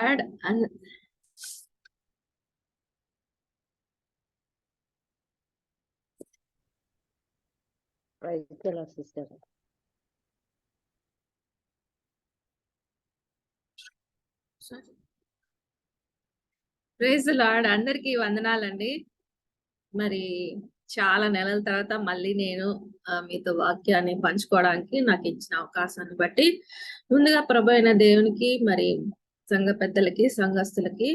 Lord and sister. Praise the lord. అందరికీ వందనాలండి. మరి చాలా నెలల తర్వాత మళ్ళీ నేను మీతో వాక్యాన్ని పంచుకోవడానికి నాకు ఇచ్చిన అవకాశాన్ని బట్టి ముందుగా ప్రభు అయిన దేవునికి, మరి సంఘ పెద్దలకి, సంఘస్థులకి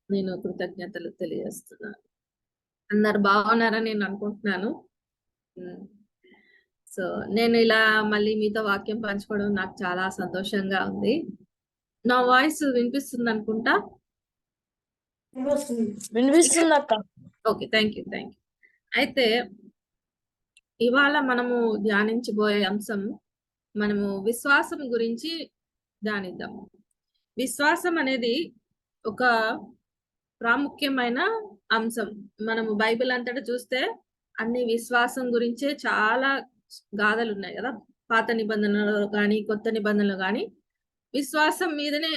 నేను కృతజ్ఞతలు తెలియజేస్తున్నాను. అందరు బాగున్నారని నేను అనుకుంటున్నాను. సో నేను ఇలా మళ్ళీ మీతో వాక్యం పంచుకోవడం నాకు చాలా సంతోషంగా ఉంది. నా వాయిస్ వినిపిస్తుంది అనుకుంటా. వినిపిస్తుంది అక్క. Okay, thank you. అయితే ఇవాళ మనము ధ్యానించబోయే అంశం, మనము విశ్వాసం గురించి ధ్యానిద్దాం. విశ్వాసం అనేది ఒక ప్రాముఖ్యమైన అంశం. మనము బైబిల్ అంతటా చూస్తే అన్ని విశ్వాసం గురించే చాలా గాథలు ఉన్నాయి కదా. పాత నిబంధనలో కానీ కొత్త నిబంధనలో కానీ విశ్వాసం మీదనే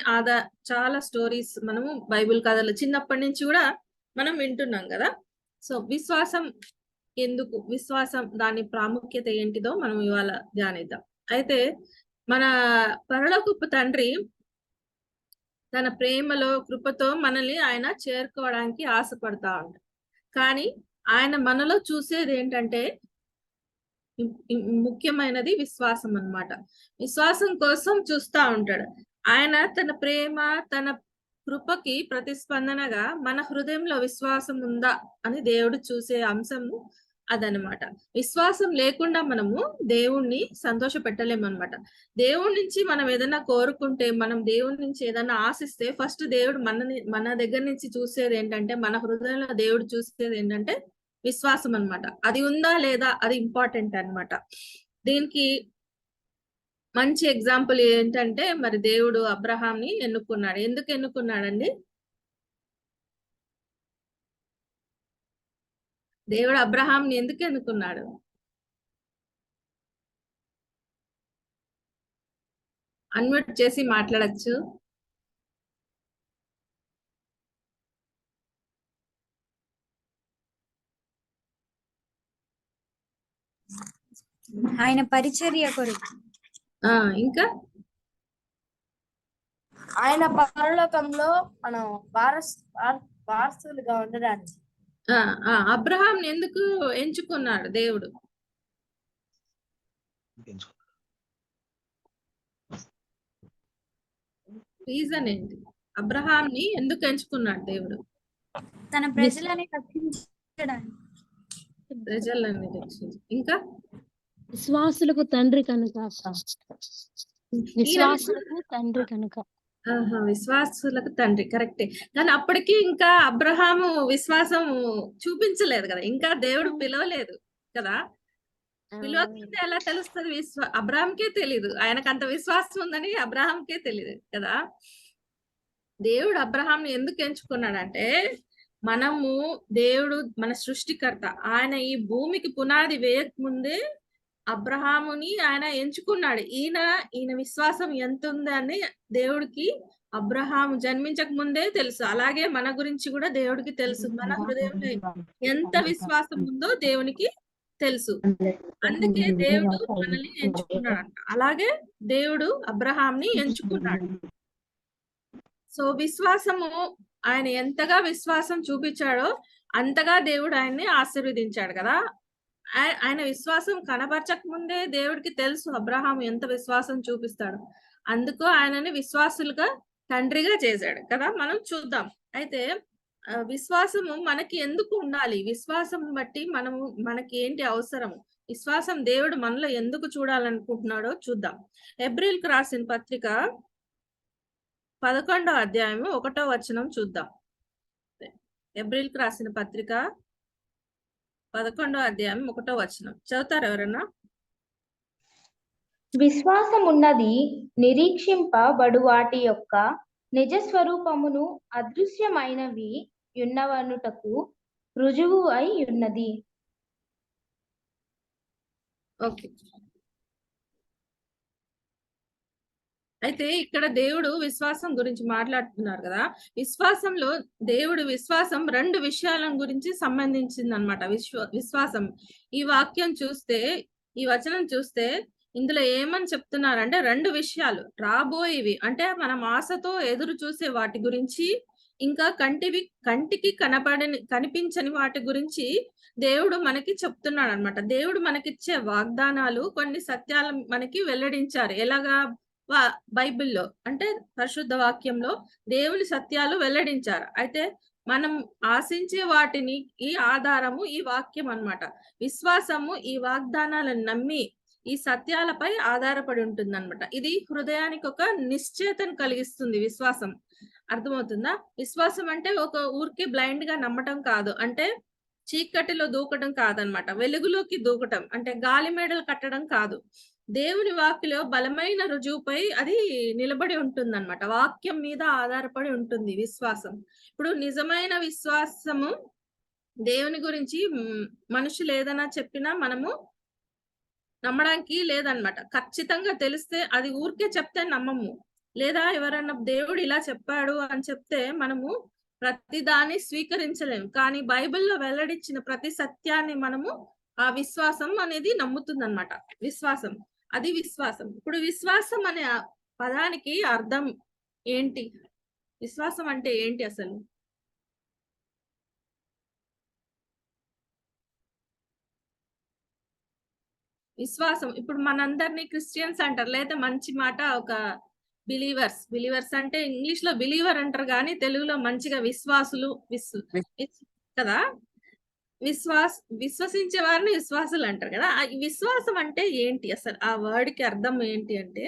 చాలా స్టోరీస్ మనము బైబిల్ కథలు చిన్నప్పటి నుంచి కూడా మనం వింటున్నాం కదా. సో విశ్వాసం ఎందుకు, విశ్వాసం దాని ప్రాముఖ్యత ఏంటిదో మనం ఇవాళ ధ్యానిద్దాం. అయితే మన పరలోకపు తండ్రి తన ప్రేమలో, కృపతో మనల్ని ఆయన చేరుకోవడానికి ఆశపడతా ఉంటాడు. కానీ ఆయన మనలో చూసేది ఏంటంటే ముఖ్యమైనది విశ్వాసం అన్నమాట. విశ్వాసం కోసం చూస్తా ఉంటాడు. ఆయన తన ప్రేమ, తన కృపకి ప్రతిస్పందనగా మన హృదయంలో విశ్వాసం ఉందా అని దేవుడు చూసే అంశము అదనమాట. విశ్వాసం లేకుండా మనము దేవుణ్ణి సంతోష పెట్టలేమన్నమాట. దేవుడి నుంచి మనం ఏదైనా కోరుకుంటే, మనం దేవుడి నుంచి ఏదైనా ఆశిస్తే ఫస్ట్ దేవుడు మన దగ్గర నుంచి చూసేది ఏంటంటే, మన హృదయంలో దేవుడు చూసేది ఏంటంటే విశ్వాసం అన్నమాట. అది ఉందా లేదా అది ఇంపార్టెంట్ అన్నమాట. దీనికి మంచి ఎగ్జాంపుల్ ఏంటంటే, మరి దేవుడు అబ్రహాంని ఎన్నుకున్నాడు. ఎందుకు ఎన్నుకున్నాడండి? దేవుడు అబ్రహాంని ఎందుకు ఎన్నుకున్నాడు? అన్మ్యూట్ చేసి మాట్లాడచ్చు. ఆయన పరిచర్య కొరకు. ఇంకా ఆయన పరలోకంలో మనం వారసులుగా ఉండడానికి. అబ్రహాం ఎందుకు ఎంచుకున్నాడు దేవుడు? రీజన్ ఏంటి? అబ్రహాంని ఎందుకు ఎంచుకున్నాడు దేవుడు? తన ప్రజలని రక్షించడానికి. ఇంకా విశ్వాసులకు తండ్రి కనుక. విశ్వాసులకు తండ్రి కనుక. విశ్వాసులకు తండ్రి, కరెక్టే. కానీ అప్పటికి ఇంకా అబ్రహాము విశ్వాసం చూపించలేదు కదా, ఇంకా దేవుడు పిలవలేదు కదా. పిలవకపోతే ఎలా తెలుస్తుంది? అబ్రహాంకే తెలీదు, ఆయనకు అంత విశ్వాసం ఉందని అబ్రహాంకే తెలియదు కదా. దేవుడు అబ్రహాంని ఎందుకు ఎంచుకున్నాడంటే, మనము దేవుడు మన సృష్టికర్త. ఆయన ఈ భూమికి పునాది వేయక ముందే అబ్రహాముని ఆయన ఎంచుకున్నాడు. ఈయన విశ్వాసం ఎంత ఉందని దేవుడికి అబ్రహాము జన్మించక ముందే తెలుసు. అలాగే మన గురించి కూడా దేవుడికి తెలుసు. మన హృదయంలో ఎంత విశ్వాసం ఉందో దేవునికి తెలుసు. అందుకే దేవుడు మనల్ని ఎంచుకున్నాడు. అలాగే దేవుడు అబ్రహాంని ఎంచుకున్నాడు. సో విశ్వాసము, ఆయన ఎంతగా విశ్వాసం చూపించాడో అంతగా దేవుడు ఆయన్ని ఆశీర్వదించాడు కదా. ఆయన విశ్వాసం కనబరచక ముందే దేవుడికి తెలుసు అబ్రహాం ఎంత విశ్వాసం చూపిస్తాడు. అందుకు ఆయనని విశ్వాసులుగా తండ్రిగా చేశాడు కదా. మనం చూద్దాం. అయితే విశ్వాసము మనకి ఎందుకు ఉండాలి? విశ్వాసం బట్టి మనకి ఏంటి అవసరం? విశ్వాసం దేవుడు మనలో ఎందుకు చూడాలనుకుంటున్నాడో చూద్దాం. హెబ్రీయులకు రాసిన పత్రిక 11వ అధ్యాయము 1వ వచనం చూద్దాం. హెబ్రీయులకు రాసిన పత్రిక 11వ అధ్యాయం 1వ వచనం చదువుతారు ఎవరన్నా? విశ్వాసం ఉన్నది నిరీక్షింపబడు వాటి యొక్క నిజ స్వరూపమును అదృశ్యమైనవి యున్నవనుటకు రుజువు అయి ఉన్నది. ఓకే, అయితే ఇక్కడ దేవుడు విశ్వాసం గురించి మాట్లాడుతున్నారు కదా. విశ్వాసంలో దేవుడు విశ్వాసం 2 విషయాల గురించి సంబంధించింది అనమాట. విశ్వాసం ఈ వాక్యం చూస్తే, ఈ వచనం చూస్తే ఇందులో ఏమని చెప్తున్నారంటే 2 విషయాలు రాబోయేవి, అంటే మనం ఆశతో ఎదురు చూసే వాటి గురించి, ఇంకా కంటికి కనిపించని వాటి గురించి దేవుడు మనకి చెప్తున్నాడు అనమాట. దేవుడు మనకిచ్చే వాగ్దానాలు, కొన్ని సత్యాలు మనకి వెల్లడించారు. ఎలాగా? బైబిల్లో అంటే పరిశుద్ధ వాక్యంలో దేవుని సత్యాలు వెల్లడించారు. అయితే మనం ఆశించే వాటిని ఈ ఆధారము ఈ వాక్యం అన్నమాట. విశ్వాసము ఈ వాగ్దానాలను నమ్మి ఈ సత్యాలపై ఆధారపడి ఉంటుంది అనమాట. ఇది హృదయానికి ఒక నిశ్చయతను కలిగిస్తుంది విశ్వాసం. అర్థమవుతుందా? విశ్వాసం అంటే ఒక ఊరికి బ్లైండ్ గా నమ్మటం కాదు, అంటే చీకటిలో దూకటం కాదనమాట. వెలుగులోకి దూకటం అంటే గాలి మేడలు కట్టడం కాదు. దేవుని వాక్యలో బలమైన రుజువుపై అది నిలబడి ఉంటుంది అనమాట. వాక్యం మీద ఆధారపడి ఉంటుంది విశ్వాసం. ఇప్పుడు నిజమైన విశ్వాసము దేవుని గురించి మనుషులు ఏదైనా చెప్పినా మనము నమ్మడానికి లేదనమాట. ఖచ్చితంగా తెలిస్తే అది ఊరికే చెప్తే నమ్మము. లేదా ఎవరన్నా దేవుడు ఇలా చెప్పాడు అని చెప్తే మనము ప్రతి దాన్ని స్వీకరించలేము. కానీ బైబిల్లో వెల్లడించిన ప్రతి సత్యాన్ని మనము ఆ విశ్వాసం అనేది నమ్ముతుంది అనమాట. విశ్వాసం, అది విశ్వాసం. ఇప్పుడు విశ్వాసం అనే పదానికి అర్థం ఏంటి? విశ్వాసం అంటే ఏంటి అసలు? విశ్వాసం ఇప్పుడు మనందరినీ క్రిస్టియన్స్ అంటారు, లేదా మంచి మాట ఒక బిలీవర్స్ అంటే ఇంగ్లీష్ లో బిలీవర్ అంటారు, కానీ తెలుగులో మంచిగా విశ్వాసులు కదా. విశ్వసించే వారిని విశ్వాసులు అంటారు కదా. ఈ విశ్వాసం అంటే ఏంటి అసలు? ఆ వర్డ్ కి అర్థం ఏంటి అంటే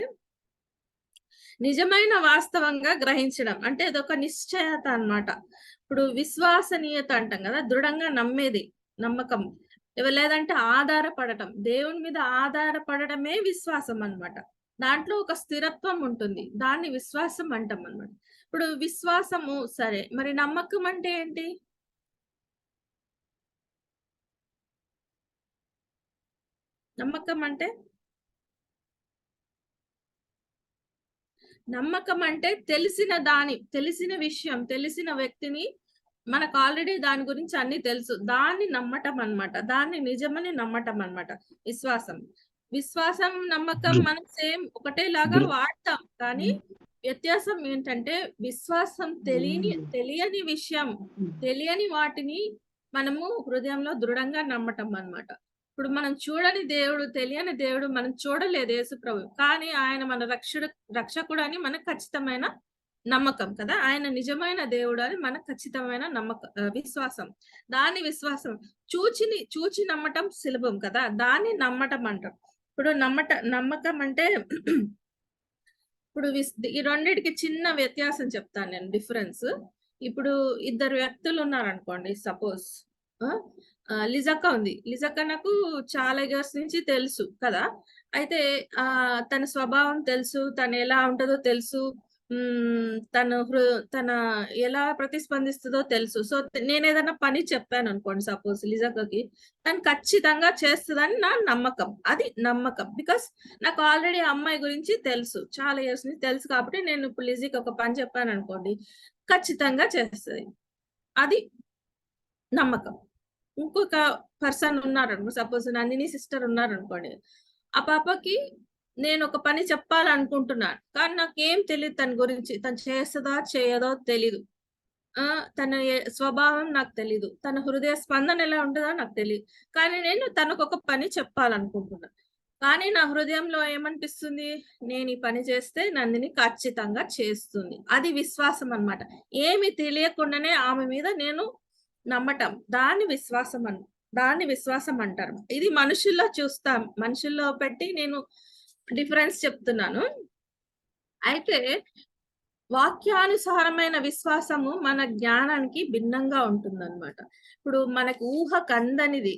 నిజమైన వాస్తవంగా గ్రహించడం, అంటే అదొక నిశ్చయత అన్నమాట. ఇప్పుడు విశ్వసనీయత అంటాం కదా, దృఢంగా నమ్మేది, నమ్మకం. లేదంటే ఆధారపడటం, దేవుని మీద ఆధారపడటమే విశ్వాసం అన్నమాట. దాంట్లో ఒక స్థిరత్వం ఉంటుంది, దాన్ని విశ్వాసం అంటాం అన్నమాట. ఇప్పుడు విశ్వాసము సరే, మరి నమ్మకం అంటే ఏంటి? నమ్మకం అంటే తెలిసిన విషయం, తెలిసిన వ్యక్తిని మనకు ఆల్రెడీ దాని గురించి అన్ని తెలుసు, దాన్ని నమ్మటం అన్నమాట. దాన్ని నిజమని నమ్మటం అన్నమాట విశ్వాసం. నమ్మకం మనం సేమ్ ఒకటేలాగా వాడతాం, కానీ వ్యత్యాసం ఏంటంటే విశ్వాసం తెలియని విషయం, తెలియని వాటిని మనము హృదయంలో దృఢంగా నమ్మటం అన్నమాట. ఇప్పుడు మనం చూడని దేవుడు, తెలియని దేవుడు మనం చూడలేదు యేసు ప్రభు, కానీ ఆయన మన రక్షకుడు అని మనకు ఖచ్చితమైన నమ్మకం కదా. ఆయన నిజమైన దేవుడు అని మనకు ఖచ్చితమైన విశ్వాసం. దాని విశ్వాసం చూచి నమ్మటం సులభం కదా, దాన్ని నమ్మటం అంటాం. ఇప్పుడు నమ్మకం అంటే ఇప్పుడు ఈ రెండిటికి చిన్న వ్యత్యాసం చెప్తాను నేను, డిఫరెన్స్. ఇప్పుడు ఇద్దరు వ్యక్తులు ఉన్నారనుకోండి, సపోజ్ లిజక్క ఉంది. లిజక్క నాకు చాలా ఇయర్స్ నుంచి తెలుసు కదా. అయితే తన స్వభావం తెలుసు, తను ఎలా ఉంటుందో తెలుసు, తన ఎలా ప్రతిస్పందిస్తుందో తెలుసు. సో నేను ఏదైనా పని చెప్పాను అనుకోండి సపోజ్ లిజక్కకి, తను ఖచ్చితంగా చేస్తుందని నా నమ్మకం. అది నమ్మకం. బికాస్ నాకు ఆల్రెడీ అమ్మాయి గురించి తెలుసు, చాలా ఇయర్స్ నుంచి తెలుసు, కాబట్టి నేను ఇప్పుడు లిజీకి ఒక పని చెప్పాను అనుకోండి, ఖచ్చితంగా చేస్తుంది. అది నమ్మకం. ఇంకొక పర్సన్ ఉన్నారనుకో, సపోజ్ నందిని సిస్టర్ ఉన్నారనుకోండి, ఆ పాపకి నేను ఒక పని చెప్పాలనుకుంటున్నాను, కానీ నాకేం తెలియదు తన గురించి, తను చేస్తుందా చేయదో తెలీదు, తన స్వభావం నాకు తెలీదు, తన హృదయ స్పందన ఎలా ఉంటుందో నాకు తెలియదు, కానీ నేను తనకు ఒక పని చెప్పాలనుకుంటున్నాను. కానీ నా హృదయంలో ఏమనిపిస్తుంది? నేను ఈ పని చేస్తే నందిని ఖచ్చితంగా చేస్తుంది. అది విశ్వాసం అన్నమాట. ఏమి తెలియకుండానే ఆమె మీద నేను నమ్మటం, దాన్ని విశ్వాసం అంటారు. ఇది మనుషుల్లో చూస్తాం, మనుషుల్లో పెట్టి నేను డిఫరెన్స్ చెప్తున్నాను. అయితే వాక్యానుసారమైన విశ్వాసము మన జ్ఞానానికి భిన్నంగా ఉంటుందన్నమాట. ఇప్పుడు మనకు ఊహకు అందనిది,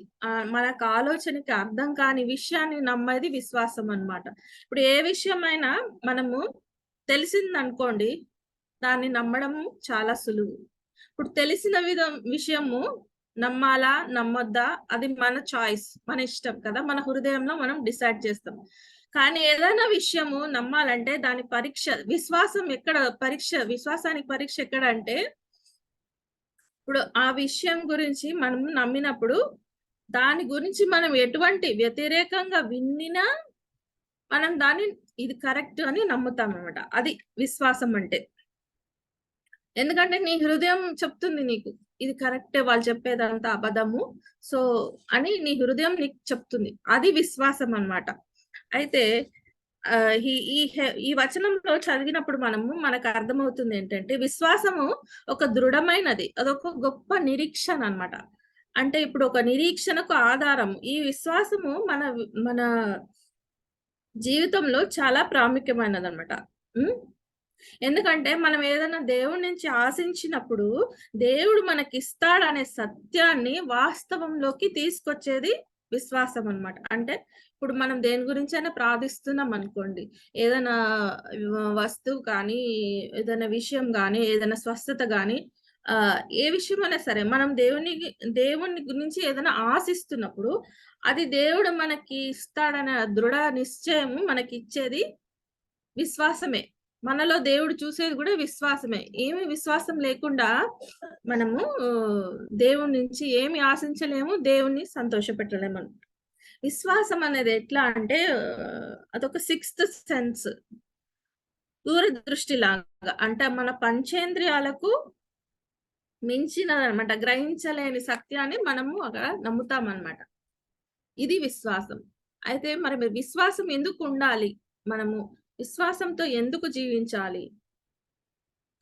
మనకు ఆలోచనకి అర్థం కాని విషయాన్ని నమ్మేది విశ్వాసం అన్నమాట. ఇప్పుడు ఏ విషయమైనా మనము తెలిసిందనుకోండి, దాన్ని నమ్మడం చాలా సులువు. ఇప్పుడు తెలిసిన విషయము నమ్మాలా నమ్మొద్దా అది మన చాయిస్, మన ఇష్టం కదా, మన హృదయంలో మనం డిసైడ్ చేస్తాం. కానీ ఏదైనా విషయము నమ్మాలంటే దాని పరీక్ష, విశ్వాసం ఎక్కడ పరీక్ష, విశ్వాసానికి పరీక్ష ఎక్కడ అంటే ఇప్పుడు ఆ విషయం గురించి మనం నమ్మినప్పుడు దాని గురించి మనం ఎటువంటి వ్యతిరేకంగా విన్నా మనం దాన్ని ఇది కరెక్ట్ అని నమ్ముతాం అనమాట. అది విశ్వాసం అంటే. ఎందుకంటే నీ హృదయం చెప్తుంది నీకు ఇది కరెక్టే, వాళ్ళు చెప్పేదంతా అబద్ధము, సో అని నీ హృదయం నీకు చెప్తుంది. అది విశ్వాసం అన్నమాట. అయితే ఈ వచనంలో చదివినప్పుడు మనకు అర్థమవుతుంది ఏంటంటే విశ్వాసము ఒక దృఢమైనది, అదొక గొప్ప నిరీక్షణ అన్నమాట. అంటే ఇప్పుడు ఒక నిరీక్షణకు ఆధారం ఈ విశ్వాసము మన జీవితంలో చాలా ప్రాముఖ్యమైనది అనమాట. ఎందుకంటే మనం ఏదైనా దేవుడి నుంచి ఆశించినప్పుడు దేవుడు మనకిస్తాడనే సత్యాన్ని వాస్తవంలోకి తీసుకొచ్చేది విశ్వాసం అన్నమాట. అంటే ఇప్పుడు మనం దేని గురించైనా ప్రార్థిస్తున్నాం అనుకోండి, ఏదైనా వస్తువు కానీ, ఏదైనా విషయం కానీ, ఏదైనా స్వస్థత కానీ, ఏ విషయమైనా సరే మనం దేవుని గురించి ఏదైనా ఆశిస్తున్నప్పుడు అది దేవుడు మనకి ఇస్తాడనే దృఢ నిశ్చయము మనకి ఇచ్చేది విశ్వాసమే. మనలో దేవుడు చూసేది కూడా విశ్వాసమే. ఏమి విశ్వాసం లేకుండా మనము దేవుడి నుంచి ఏమి ఆశించలేము, దేవుణ్ణి సంతోషపెట్టలేము. విశ్వాసం అనేది ఎట్లా అంటే అదొక సిక్స్త్ సెన్స్, దూరదృష్టి లాగా. అంటే మన పంచేంద్రియాలకు మించినదనమాట, గ్రహించలేని సత్యాన్ని మనము అక్కడ నమ్ముతాం అన్నమాట. ఇది విశ్వాసం. అయితే మరి విశ్వాసం ఎందుకు ఉండాలి, మనము విశ్వాసంతో ఎందుకు జీవించాలి,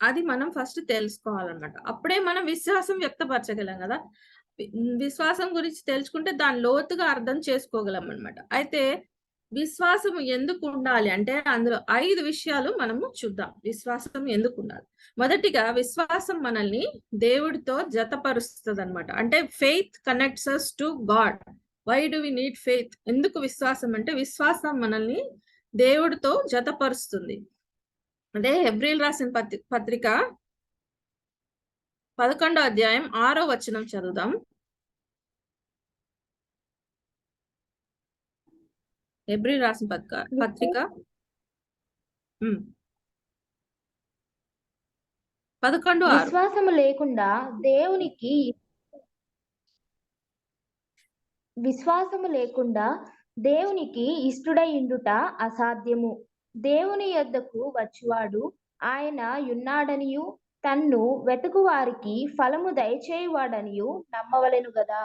అది మనం ఫస్ట్ తెలుసుకోవాలన్నమాట. అప్పుడే మనం విశ్వాసం వ్యక్తపరచగలం కదా. విశ్వాసం గురించి తెలుసుకుంటే దాని లోతుగా అర్థం చేసుకోగలం అన్నమాట. అయితే విశ్వాసం ఎందుకు ఉండాలి అంటే అందులో 5 విషయాలు మనము చూద్దాం. విశ్వాసం ఎందుకు ఉండాలి. మొదటిగా విశ్వాసం మనల్ని దేవుడితో జతపరుస్తుంది అన్నమాట. అంటే faith connects us to God. Why do we need faith? ఎందుకు విశ్వాసం అంటే విశ్వాసం మనల్ని దేవుడితో జతపరుస్తుంది. అదే హెబ్రీయులు రాసిన పత్రిక 11వ అధ్యాయం 6వ వచనం చదువుదాం. హెబ్రీయులు రాసిన పత్రిక 11:6. విశ్వాసము లేకుండా దేవునికి ఇష్టుడై ఉండుట అసాధ్యము. దేవుని యొద్దకు వచ్చువాడు ఆయన యున్నాడనియు తన్ను వెతుకు వారికి ఫలము దయచేయువాడనియు నమ్మవలెను గదా.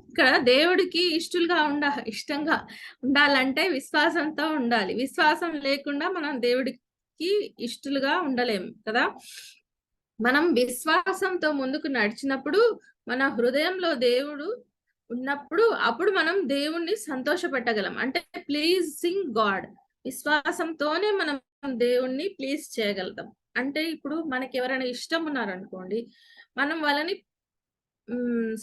ఇక్కడ దేవుడికి ఇష్టంగా ఉండాలంటే విశ్వాసంతో ఉండాలి. విశ్వాసం లేకుండా మనం దేవుడికి ఇష్టలుగా ఉండలేము కదా. మనం విశ్వాసంతో ముందుకు నడిచినప్పుడు మన హృదయంలో దేవుడు ఉన్నప్పుడు అప్పుడు మనం దేవుణ్ణి సంతోషపెట్టగలం. అంటే ప్లీజింగ్ గాడ్. విశ్వాసంతోనే మనం దేవుణ్ణి ప్లీజ్ చేయగలుగుతాం. అంటే ఇప్పుడు మనకి ఎవరైనా ఇష్టం ఉన్నారనుకోండి, మనం వాళ్ళని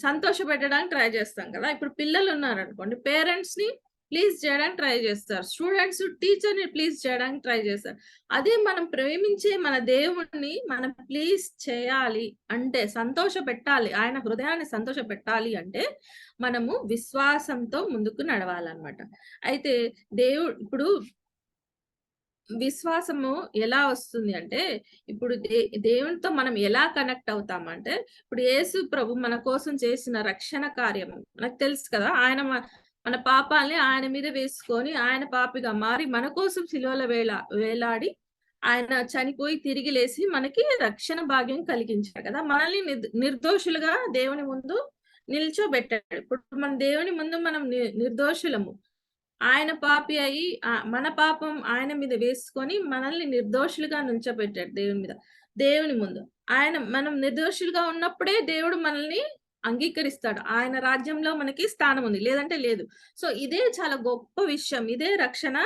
సంతోష పెట్టడానికి ట్రై చేస్తాం కదా. ఇప్పుడు పిల్లలు ఉన్నారనుకోండి, పేరెంట్స్ ని ప్లీజ్ చేయడానికి ట్రై చేస్తారు, స్టూడెంట్స్ టీచర్ ని ప్లీజ్ చేయడానికి ట్రై చేస్తారు. అదే మనం ప్రేమించే మన దేవుణ్ణి మనం ప్లీజ్ చేయాలి అంటే, సంతోష పెట్టాలి, ఆయన హృదయాన్ని సంతోష పెట్టాలి అంటే మనము విశ్వాసంతో ముందుకు నడవాలన్నమాట. అయితే ఇప్పుడు విశ్వాసము ఎలా వస్తుంది అంటే, ఇప్పుడు దేవునితో మనం ఎలా కనెక్ట్ అవుతామంటే, ఇప్పుడు యేసు ప్రభు మన కోసం చేసిన రక్షణ కార్యము మనకు తెలుసు కదా. ఆయన మన పాపాలని ఆయన మీద వేసుకొని ఆయన పాపిగా మారి మన కోసం సిలువలో వేలాడి ఆయన చనిపోయి తిరిగి లేచి మనకి రక్షణ భాగ్యం కలిగించాడు కదా. మనల్ని నిర్దోషులుగా దేవుని ముందు నిల్చోబెట్టాడు. ఇప్పుడు మన దేవుని ముందు మనం నిర్దోషులము. ఆయన పాపి అయి మన పాపం ఆయన మీద వేసుకొని మనల్ని నిర్దోషులుగా నుంచోబెట్టాడు దేవుని ముందు. మనం నిర్దోషులుగా ఉన్నప్పుడే దేవుడు మనల్ని అంగీకరిస్తాడు. ఆయన రాజ్యంలో మనకి స్థానం ఉంది, లేదంటే లేదు. సో ఇదే చాలా గొప్ప విషయం, ఇదే రక్షణ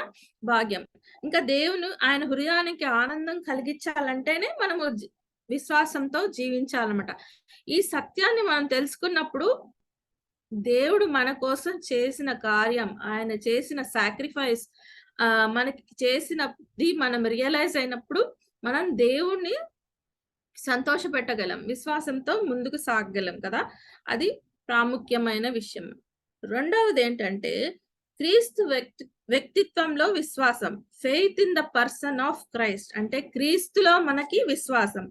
భాగ్యం. ఇంకా దేవుని ఆయన హృదయానికి ఆనందం కలిగించాలంటేనే మనము విశ్వాసంతో జీవించాలన్నమాట. ఈ సత్యాన్ని మనం తెలుసుకున్నప్పుడు దేవుడు మన కోసం చేసిన కార్యం, ఆయన చేసిన సాక్రిఫైస్, మనకి చేసినది మనం రియలైజ్ అయినప్పుడు మనం దేవుణ్ణి సంతోష పెట్టగలం, విశ్వాసంతో ముందుకు సాగగలం కదా. అది ప్రాముఖ్యమైన విషయం. రెండవది ఏంటంటే, క్రీస్తు వ్యక్తిత్వంలో విశ్వాసం, faith in the person of Christ, అంటే క్రీస్తులో మనకి విశ్వాసం.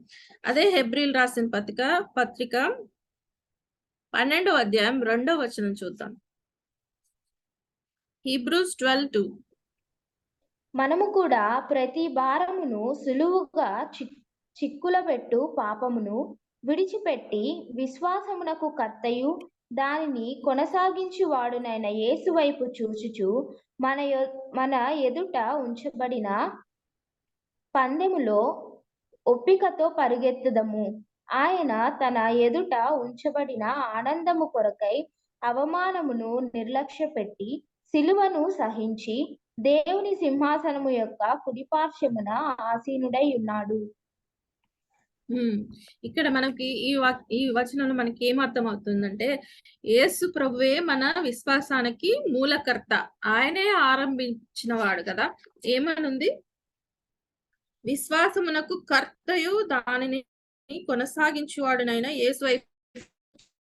అదే హెబ్రీల్ రాసిన పత్రిక 12వ అధ్యాయం 2వ వచనం చూద్దాం. హీబ్రూస్ 12:2. మనము కూడా ప్రతి భారమును సులువుగా చిక్కులబెట్టు పాపమును విడిచిపెట్టి విశ్వాసమునకు కర్తయు దానిని కొనసాగించువాడునైన యేసు వైపు చూచుచు మన ఎదుట ఉంచబడిన పందెములో ఒప్పికతో పరిగెత్తుదము. ఆయన తన ఎదుట ఉంచబడిన ఆనందము కొరకై అవమానమును నిర్లక్ష్యపెట్టి సిలువను సహించి దేవుని సింహాసనము యొక్క కుడిపార్శ్వమున ఆసీనుడై ఉన్నాడు. ఇక్కడ మనకి ఈ వచనంలో మనకి ఏమర్థం అవుతుందంటే, యేసు ప్రభువే మన విశ్వాసానికి మూలకర్త, ఆయనే ఆరంభించిన వాడు కదా. ఏమనుంది? విశ్వాసమునకు కర్తయు దానిని కొనసాగించువాడునైనా యేసు వైపు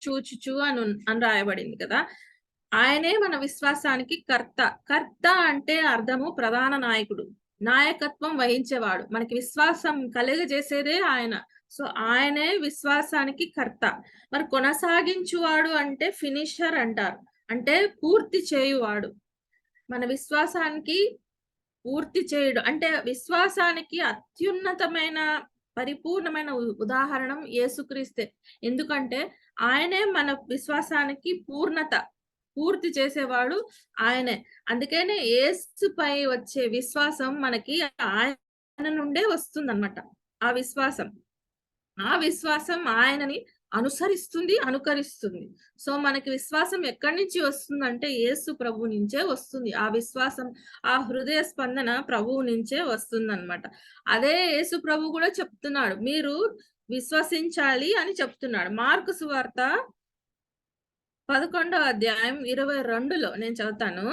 చూచుచు అని రాయబడింది కదా. ఆయనే మన విశ్వాసానికి కర్త అంటే అర్థము ప్రధాన నాయకుడు, నాయకత్వం వహించేవాడు. మనకి విశ్వాసం కలుగజేసేదే ఆయన. సో ఆయనే విశ్వాసానికి కర్త. మరి కొనసాగించువాడు అంటే ఫినిషర్ అంటారు, అంటే పూర్తి చేయువాడు. మన విశ్వాసానికి పూర్తి చేయుడు అంటే విశ్వాసానికి అత్యున్నతమైన పరిపూర్ణమైన ఉదాహరణం యేసుక్రీస్తే. ఎందుకంటే ఆయనే మన విశ్వాసానికి పూర్తి చేసేవాడు ఆయనే. అందుకనే యేసుపై వచ్చే విశ్వాసం మనకి ఆయన నుండే వస్తుందన్నమాట. ఆ విశ్వాసం ఆయనని అనుకరిస్తుంది. సో మనకి విశ్వాసం ఎక్కడి నుంచి వస్తుందంటే యేసు ప్రభు నుంచే వస్తుంది. ఆ విశ్వాసం, ఆ హృదయ స్పందన ప్రభువు నుంచే వస్తుందన్నమాట. అదే యేసు ప్రభు కూడా చెప్తున్నాడు, మీరు విశ్వసించాలి అని చెప్తున్నాడు. మార్కు సువార్త 11వ అధ్యాయం 22లో నేను చదువుతాను.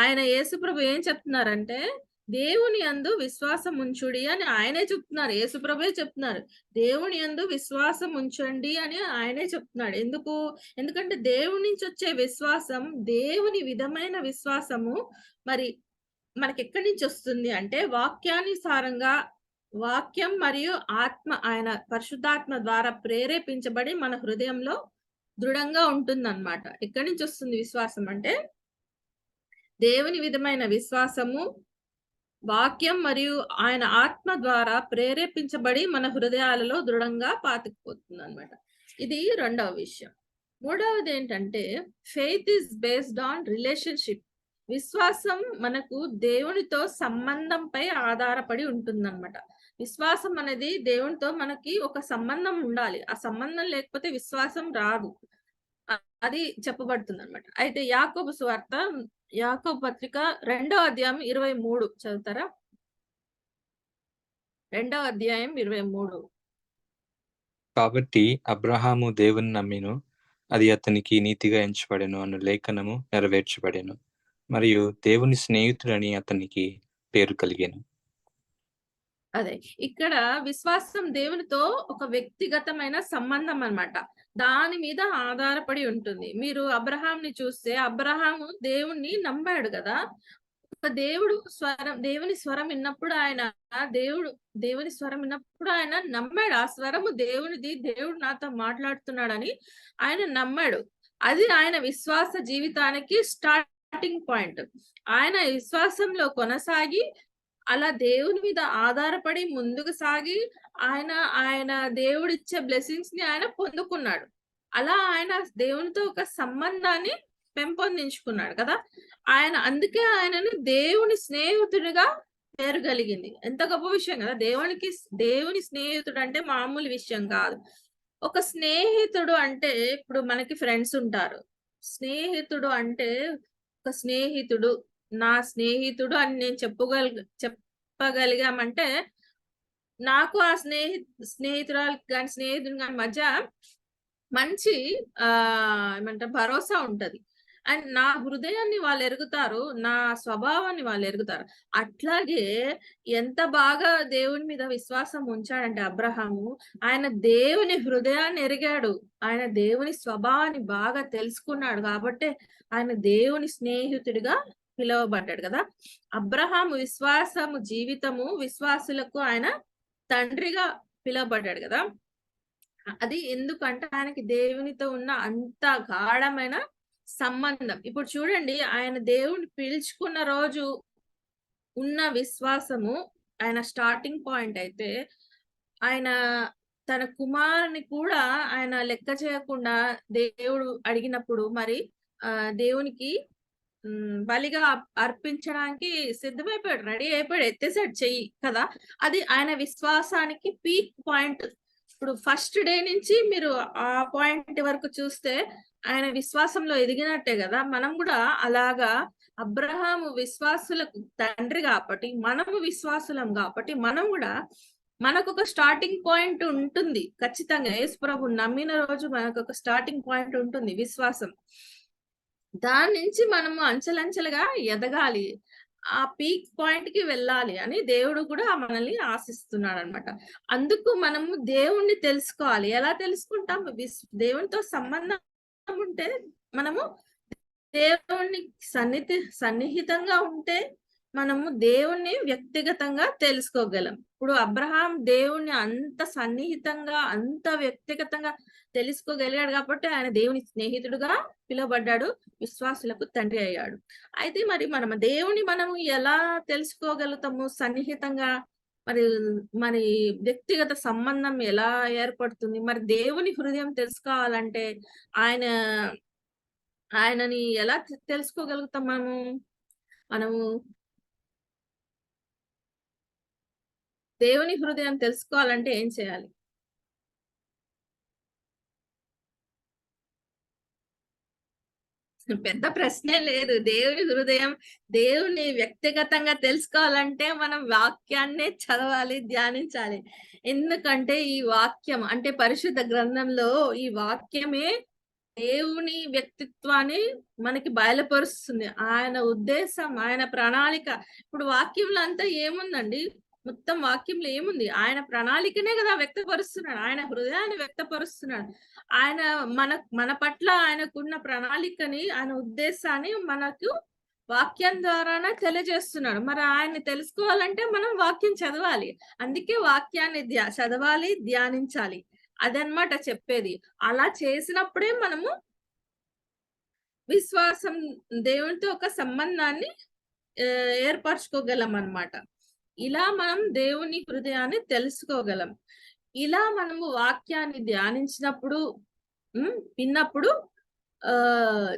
ఆయన యేసు ప్రభు ఏం చెప్తున్నారంటే, దేవుని యందు విశ్వాసం ఉంచుడి అని ఆయనే చెప్తున్నారు. యేసు ప్రభువే చెప్తున్నారు, దేవుని యందు విశ్వాసం ఉంచండి అని ఆయనే చెప్తున్నాడు. ఎందుకంటే దేవుని నుంచి వచ్చే విశ్వాసం, దేవుని విధమైన విశ్వాసము మరి మనకి ఎక్కడి నుంచి వస్తుంది అంటే వాక్యానుసారంగా, వాక్యం మరియు ఆత్మ, ఆయన పరిశుద్ధాత్మ ద్వారా ప్రేరేపించబడి మన హృదయంలో దృఢంగా ఉంటుందన్నమాట. ఎక్కడి నుంచి వస్తుంది విశ్వాసం అంటే దేవుని విధమైన విశ్వాసము, వాక్యం మరియు ఆయన ఆత్మ ద్వారా ప్రేరేపించబడి మన హృదయాలలో దృఢంగా పాతుకుపోతుంది అన్నమాట. ఇది రెండవ విషయం. మూడవది ఏంటంటే faith is based on relationship. విశ్వాసం మనకు దేవునితో సంబంధంపై ఆధారపడి ఉంటుందన్నమాట. విశ్వాసం అనేది దేవునితో మనకి ఒక సంబంధం ఉండాలి. ఆ సంబంధం లేకపోతే విశ్వాసం రాదు. అది చెప్పబడుతుంది అన్నమాట. అయితే యాకోబు సువార్త, యాకోబు పత్రిక 2వ అధ్యాయం 23 చదువుతారా? 2వ అధ్యాయం 23. కాబట్టి అబ్రహాము దేవుని నమ్మిను, అది అతనికి నీతిగా ఎంచబడెను అను లేఖనము నెరవేర్చబడెను, మరియు దేవుని స్నేహితుడని అతనికి పేరు కలిగెను. అదే ఇక్కడ విశ్వాసం దేవునితో ఒక వ్యక్తిగతమైన సంబంధం అన్నమాట. దాని మీద ఆధారపడి ఉంటుంది. మీరు అబ్రహాంని చూస్తే, అబ్రహాము దేవుణ్ణి నమ్మాడు కదా. దేవుని స్వరం విన్నప్పుడు ఆయన నమ్మాడు. ఆ స్వరము దేవునిది, దేవుడు నాతో మాట్లాడుతున్నాడని ఆయన నమ్మాడు. అది ఆయన విశ్వాస జీవితానికి స్టార్టింగ్ పాయింట్. ఆయన విశ్వాసంలో కొనసాగి అలా దేవుని మీద ఆధారపడి ముందుకు సాగి ఆయన దేవుడిచ్చే బ్లెస్సింగ్స్ ని ఆయన పొందుకున్నాడు. అలా ఆయన దేవునితో ఒక సంబంధాన్ని పెంపొందించుకున్నాడు కదా. అందుకే ఆయనను దేవుని స్నేహితుడిగా పేరు కలిగింది. ఎంత గొప్ప విషయం కదా. దేవుని స్నేహితుడు అంటే మామూలు విషయం కాదు. ఒక స్నేహితుడు అంటే ఇప్పుడు మనకి ఫ్రెండ్స్ ఉంటారు. స్నేహితుడు అంటే ఒక స్నేహితుడు, నా స్నేహితుడు అని నేను చెప్పగలిగామంటే నాకు ఆ స్నేహితురాలు కానీ స్నేహితుడు కానీ మధ్య మంచి ఏమంటారు భరోసా ఉంటది. అండ్ నా హృదయాన్ని వాళ్ళు ఎరుగుతారు, నా స్వభావాన్ని వాళ్ళు ఎరుగుతారు. అట్లాగే ఎంత బాగా దేవుని మీద విశ్వాసం ఉంచాడంటే అబ్రహాము, ఆయన దేవుని హృదయాన్ని ఎరిగాడు, ఆయన దేవుని స్వభావాన్ని బాగా తెలుసుకున్నాడు. కాబట్టి ఆయన దేవుని స్నేహితుడిగా పిలువబడ్డాడు కదా. అబ్రహాము విశ్వాసము జీవితము, విశ్వాసులకు ఆయన తండ్రిగా పిలువబడ్డాడు కదా. అది ఎందుకంటే ఆయనకి దేవునితో ఉన్న అంత గాఢమైన సంబంధం. ఇప్పుడు చూడండి, ఆయన దేవుని పిలుచుకున్న రోజు ఉన్న విశ్వాసము ఆయన స్టార్టింగ్ పాయింట్ అయితే, ఆయన తన కుమారుని కూడా ఆయన లెక్క చేయకుండా దేవుడు అడిగినప్పుడు మరి దేవునికి బలిగా అర్పించడానికి సిద్ధమైపోయాడు, రెడీ అయిపోయాడు, ఎత్తేసాడు చెయ్యి కదా. అది ఆయన విశ్వాసానికి పీక్ పాయింట్. ఇప్పుడు ఫస్ట్ డే నుంచి మీరు ఆ పాయింట్ వరకు చూస్తే ఆయన విశ్వాసంలో ఎదిగినట్టే కదా. మనం కూడా అలాగా అబ్రహాము విశ్వాసులకు తండ్రి కాబట్టి, మనము విశ్వాసులం కాబట్టి, మనం కూడా మనకు ఒక స్టార్టింగ్ పాయింట్ ఉంటుంది ఖచ్చితంగా. యేసు ప్రభు నమ్మిన రోజు మనకు ఒక స్టార్టింగ్ పాయింట్ ఉంటుంది, విశ్వాసం. దాని నుంచి మనము అంచెలంచెలుగా ఎదగాలి, ఆ పీక్ పాయింట్ కి వెళ్ళాలి అని దేవుడు కూడా మనల్ని ఆశిస్తున్నాడు అనమాట. అందుకు మనము దేవుణ్ణి తెలుసుకోవాలి. ఎలా తెలుసుకుంటాం? దేవునితో సంబంధం ఉంటే, మనము దేవుణ్ణి సన్నిహితంగా ఉంటే మనము దేవుణ్ణి వ్యక్తిగతంగా తెలుసుకోగలం. ఇప్పుడు అబ్రహాం దేవుణ్ణి అంత సన్నిహితంగా, అంత వ్యక్తిగతంగా తెలుసుకోగలిగాడు కాబట్టి ఆయన దేవుని స్నేహితుడుగా పిలువబడ్డాడు, విశ్వాసులకు తండ్రి అయ్యాడు. అయితే మరి దేవుని మనము ఎలా తెలుసుకోగలుగుతాము సన్నిహితంగా? మరి వ్యక్తిగత సంబంధం ఎలా ఏర్పడుతుంది? మరి దేవుని హృదయం తెలుసుకోవాలంటే ఆయనని ఎలా తెలుసుకోగలుగుతాం? మనము దేవుని హృదయం తెలుసుకోవాలంటే ఏం చేయాలి? పెద్ద ప్రశ్నే లేదు. దేవుని హృదయం, దేవుని వ్యక్తిగతంగా తెలుసుకోవాలంటే మనం వాక్యాన్నే చదవాలి, ధ్యానించాలి. ఎందుకంటే ఈ వాక్యం అంటే పరిశుద్ధ గ్రంథంలో ఈ వాక్యమే దేవుని వ్యక్తిత్వాన్ని మనకి బయలుపరుస్తుంది, ఆయన ఉద్దేశం, ఆయన ప్రణాళిక. ఇప్పుడు వాక్యంలో అంతా ఏముందండి? మొత్తం వాక్యంలో ఏముంది? ఆయన ప్రణాళికనే కదా వ్యక్తపరుస్తున్నాడు, ఆయన హృదయాన్ని వ్యక్తపరుస్తున్నాడు. ఆయన మన పట్ల ఆయనకున్న ప్రణాళికని, ఆయన ఉద్దేశాన్ని మనకు వాక్యం ద్వారానే తెలియజేస్తున్నాడు. మరి ఆయన్ని తెలుసుకోవాలంటే మనం వాక్యం చదవాలి. అందుకే వాక్యాన్ని చదవాలి, ధ్యానించాలి. అదనమాట చెప్పేది. అలా చేసినప్పుడే మనము విశ్వాసం, దేవునితో ఒక సంబంధాన్ని ఏర్పరచుకోగలం అన్నమాట. ఇలా మనం దేవుని హృదయాన్ని తెలుసుకోగలం. ఇలా మనము వాక్యాన్ని ధ్యానించినప్పుడు, విన్నప్పుడు,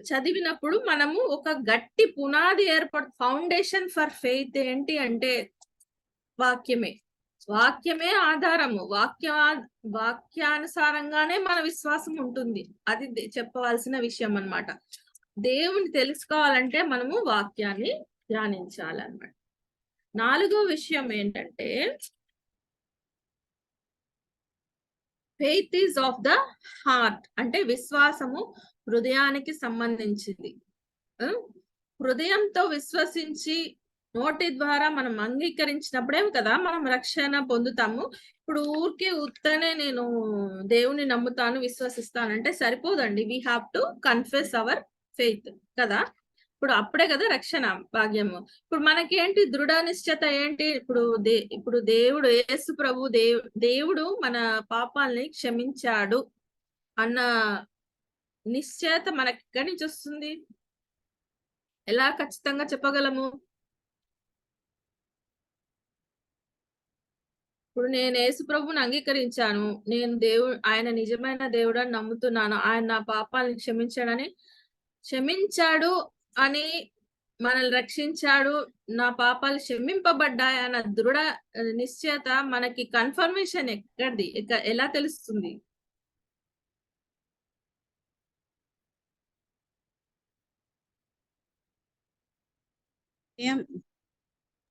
చదివినప్పుడు మనము ఒక గట్టి పునాది ఫౌండేషన్ ఫర్ ఫెయిత్ ఏంటి అంటే వాక్యమే. వాక్యమే ఆధారము. వాక్యానుసారంగానే మన విశ్వాసం ఉంటుంది. అది చెప్పవలసిన విషయం అన్నమాట. దేవుని తెలుసుకోవాలంటే మనము వాక్యాన్ని ధ్యానించాలన్నమాట. 4వ విషయం ఏంటంటే faith is of the heart. అంటే విశ్వాసము హృదయానికి సంబంధించింది. హృదయంతో విశ్వసించి నోటి ద్వారా మనం అంగీకరించినప్పుడే కదా మనం రక్షణ పొందుతాము. ఇప్పుడు ఊరికే ఉత్తనే నేను దేవుని నమ్ముతాను, విశ్వసిస్తానంటే సరిపోదండి. We have to confess our faith కదా. ఇప్పుడు అప్పుడే కదా రక్షణ భాగ్యము. ఇప్పుడు మనకేంటి దృఢ నిశ్చయత ఏంటి? ఇప్పుడు దేవుడు, యేసు ప్రభు దేవుడు మన పాపాలని క్షమించాడు అన్న నిశ్చయత మనకి ఎక్కడి నుంచి వస్తుంది? ఎలా ఖచ్చితంగా చెప్పగలము? ఇప్పుడు నేను యేసు ప్రభుని అంగీకరించాను, నేను ఆయన నిజమైన దేవుడు అని నమ్ముతున్నాను, ఆయన నా పాపాలను క్షమించాడు అని, మనల్ని రక్షించాడు, నా పాపాలు క్షమింపబడ్డాయి అన్న దృఢ నిశ్చయత మనకి కన్ఫర్మేషన్ ఎక్కడిది? ఎలా తెలుస్తుంది?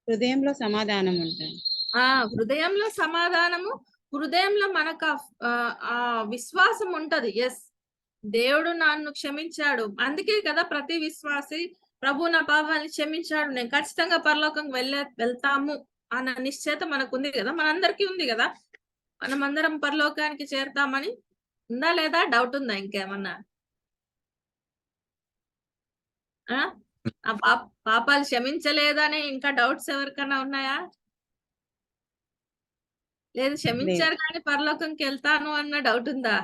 హృదయంలో సమాధానం ఉంటుంది. హృదయంలో సమాధానము, హృదయంలో మనకు ఆ విశ్వాసం ఉంటది. ఎస్, దేవుడు నన్ను క్షమించాడు. అందుకే కదా ప్రతి విశ్వాసి ప్రభు నా పాపాన్ని క్షమించాడు, నేను ఖచ్చితంగా పరలోకం వెళ్తాము అన్న నిశ్చయత మనకు ఉంది కదా. మనందరికీ ఉంది కదా, మనమందరం పరలోకానికి చేరుతామని. ఉందా లేదా? డౌట్ ఉందా ఇంకేమన్నా? ఆ పాపాలు క్షమించలేదని ఇంకా డౌట్స్ ఎవరికైనా ఉన్నాయా? లేదు క్షమించారు కానీ పరలోకంకి వెళ్తాను అన్న డౌట్ ఉందా?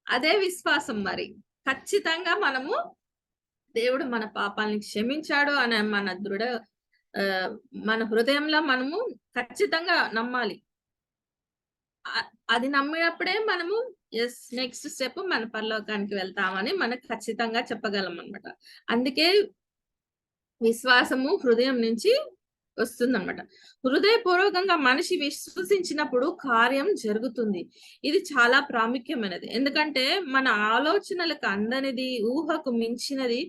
అదే విశ్వాసం. మరి ఖచ్చితంగా మనము దేవుడు మన పాపాలని క్షమించాడు అనే మన హృదయంలో మనము ఖచ్చితంగా నమ్మాలి. అది నమ్మినప్పుడే మనము నెక్స్ట్ స్టెప్ మన పరలోకానికి వెళ్తామని మనకు ఖచ్చితంగా చెప్పగలం అన్నమాట. అందుకే విశ్వాసము హృదయం నుంచి వస్తుందన్నమాట. హృదయపూర్వకంగా మనిషి విశ్వసించినప్పుడు కార్యం జరుగుతుంది. ఇది చాలా ప్రాముఖ్యమైనది. ఎందుకంటే మన ఆలోచనలకు అందనిది, ఊహకు మించినది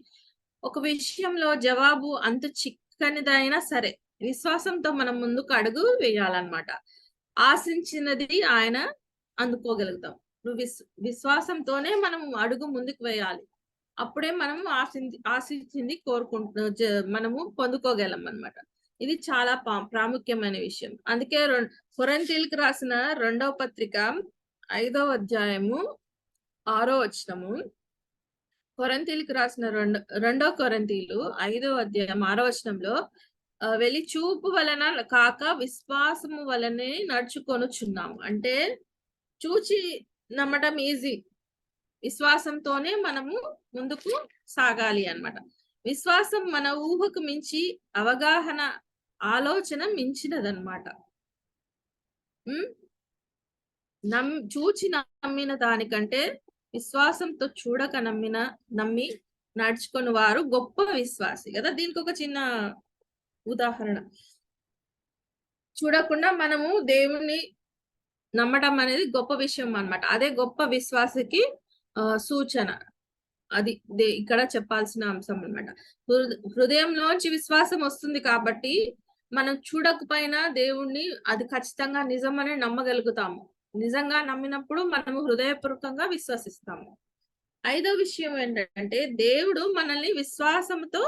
ఒక విషయంలో జవాబు అంత చిక్కనిదైనా సరే విశ్వాసంతో మనం ముందుకు అడుగు వేయాలన్నమాట. ఆశించినది ఆయన అందుకోగలుగుతాం. విశ్వాసంతోనే మనం అడుగు ముందుకు వేయాలి. అప్పుడే మనం ఆశించింది మనము పొందుకోగలం అన్నమాట. ఇది చాలా ప్రాముఖ్యమైన విషయం. అందుకే కొరింథీయులకు రాసిన 2వ పత్రిక 5వ అధ్యాయము 6వ వచనము, కొరింథీయులకు రాసిన 2వ కొరింథీయులు 5వ అధ్యాయం 6వ వచనంలో వెళ్ళి చూపు వలన కాక విశ్వాసము వలనే నడుచుకొనుచున్నాము. అంటే చూచి నమ్మటం ఈజీ, విశ్వాసంతోనే మనము ముందుకు సాగాలి అన్నమాట. విశ్వాసం మన ఊహకు మించి, అవగాహన, ఆలోచన మించినదన్నమాట. చూచి నమ్మిన దానికంటే విశ్వాసంతో చూడక నమ్మి నడుచుకుని వారు గొప్ప విశ్వాసి కదా. దీనికి ఒక చిన్న ఉదాహరణ. చూడకుండా మనము దేవుణ్ణి నమ్మటం అనేది గొప్ప విషయం అన్నమాట. అదే గొప్ప విశ్వాసకి సూచన. అది ఇక్కడ చెప్పాల్సిన అంశం అన్నమాట. హృదయంలోంచి విశ్వాసం వస్తుంది కాబట్టి మనం చూడకపోయినా దేవుణ్ణి అది ఖచ్చితంగా నిజమని నమ్మగలుగుతాము. నిజంగా నమ్మినప్పుడు మనము హృదయపూర్వకంగా విశ్వసిస్తాము. 5వ విషయం ఏంటంటే దేవుడు మనల్ని విశ్వాసంతో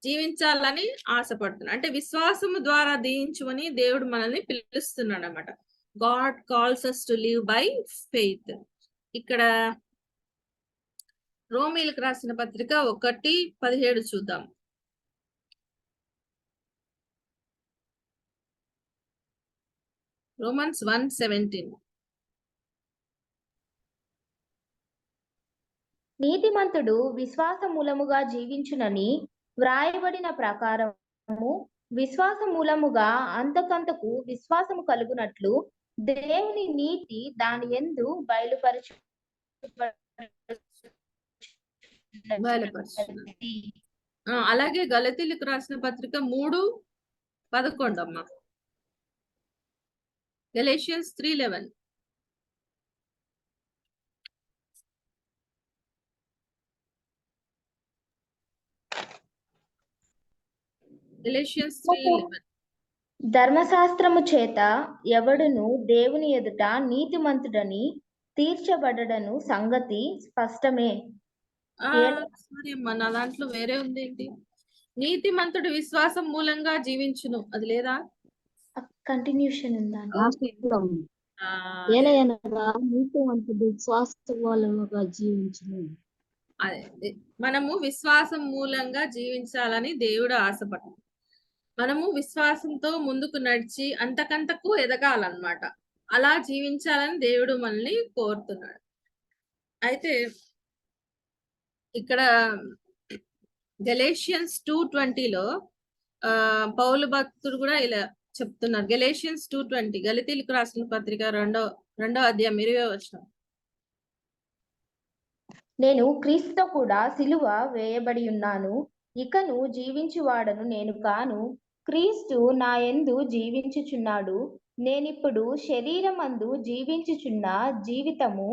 జీవించాలని ఆశపడుతున్నాడు. అంటే విశ్వాసము ద్వారా దీవించుమని దేవుడు మనల్ని పిలుస్తున్నాడు అన్నమాట. God calls us to live by faith. ఇక్కడ రోమీలకు రాసిన పత్రిక 1:17 చూద్దాం. రోమన్స్ 1:17. నీతిమంతుడు విశ్వాస మూలముగా జీవించునని వ్రాయబడిన ప్రకారము విశ్వాస మూలముగా అంతకంతకు విశ్వాసము కలుగునట్లు దేవుని నీతి దాని యందు బయలుపరచు. అలాగే గలతీయులకు రాసిన పత్రిక 3:11 అమ్మా. గలేషియన్స్ 3:11. గలేషియన్స్ 3:11. ధర్మశాస్త్రము చేత ఎవడును దేవుని ఎదుట నీతిమంతుడని తీర్చబడడను సంగతి స్పష్టమే. సారీ అమ్మా, నా దాంట్లో వేరే ఉంది. ఏంటి? నీతిమంతుడు విశ్వాసం మూలంగా జీవించును, అది లేదా? కంటిన్యూషన్ ఉందా? అదే మనము విశ్వాసం మూలంగా జీవించాలని దేవుడు ఆశపడ్డాడు. మనము విశ్వాసంతో ముందుకు నడిచి అంతకంతకు ఎదగాలన్నమాట. అలా జీవించాలని దేవుడు మనల్ని కోరుతున్నాడు. అయితే ఇక్కడ గలేషియన్స్ 2:20లో పౌలు భక్తుడు కూడా ఇలా చెప్తున్నారు. గలేషియన్స్ 2:20, గలతీయులకు రాసిన పత్రిక 2వ అధ్యాయం 20వ వచనం. నేను క్రీస్తుతో కూడా సిలువ వేయబడి ఉన్నాను, ఇకను జీవించువాడను నేను కాను, క్రీస్తు నా యందు జీవించుచున్నాడు. నేనిప్పుడు శరీరమందు జీవించుచున్న జీవితము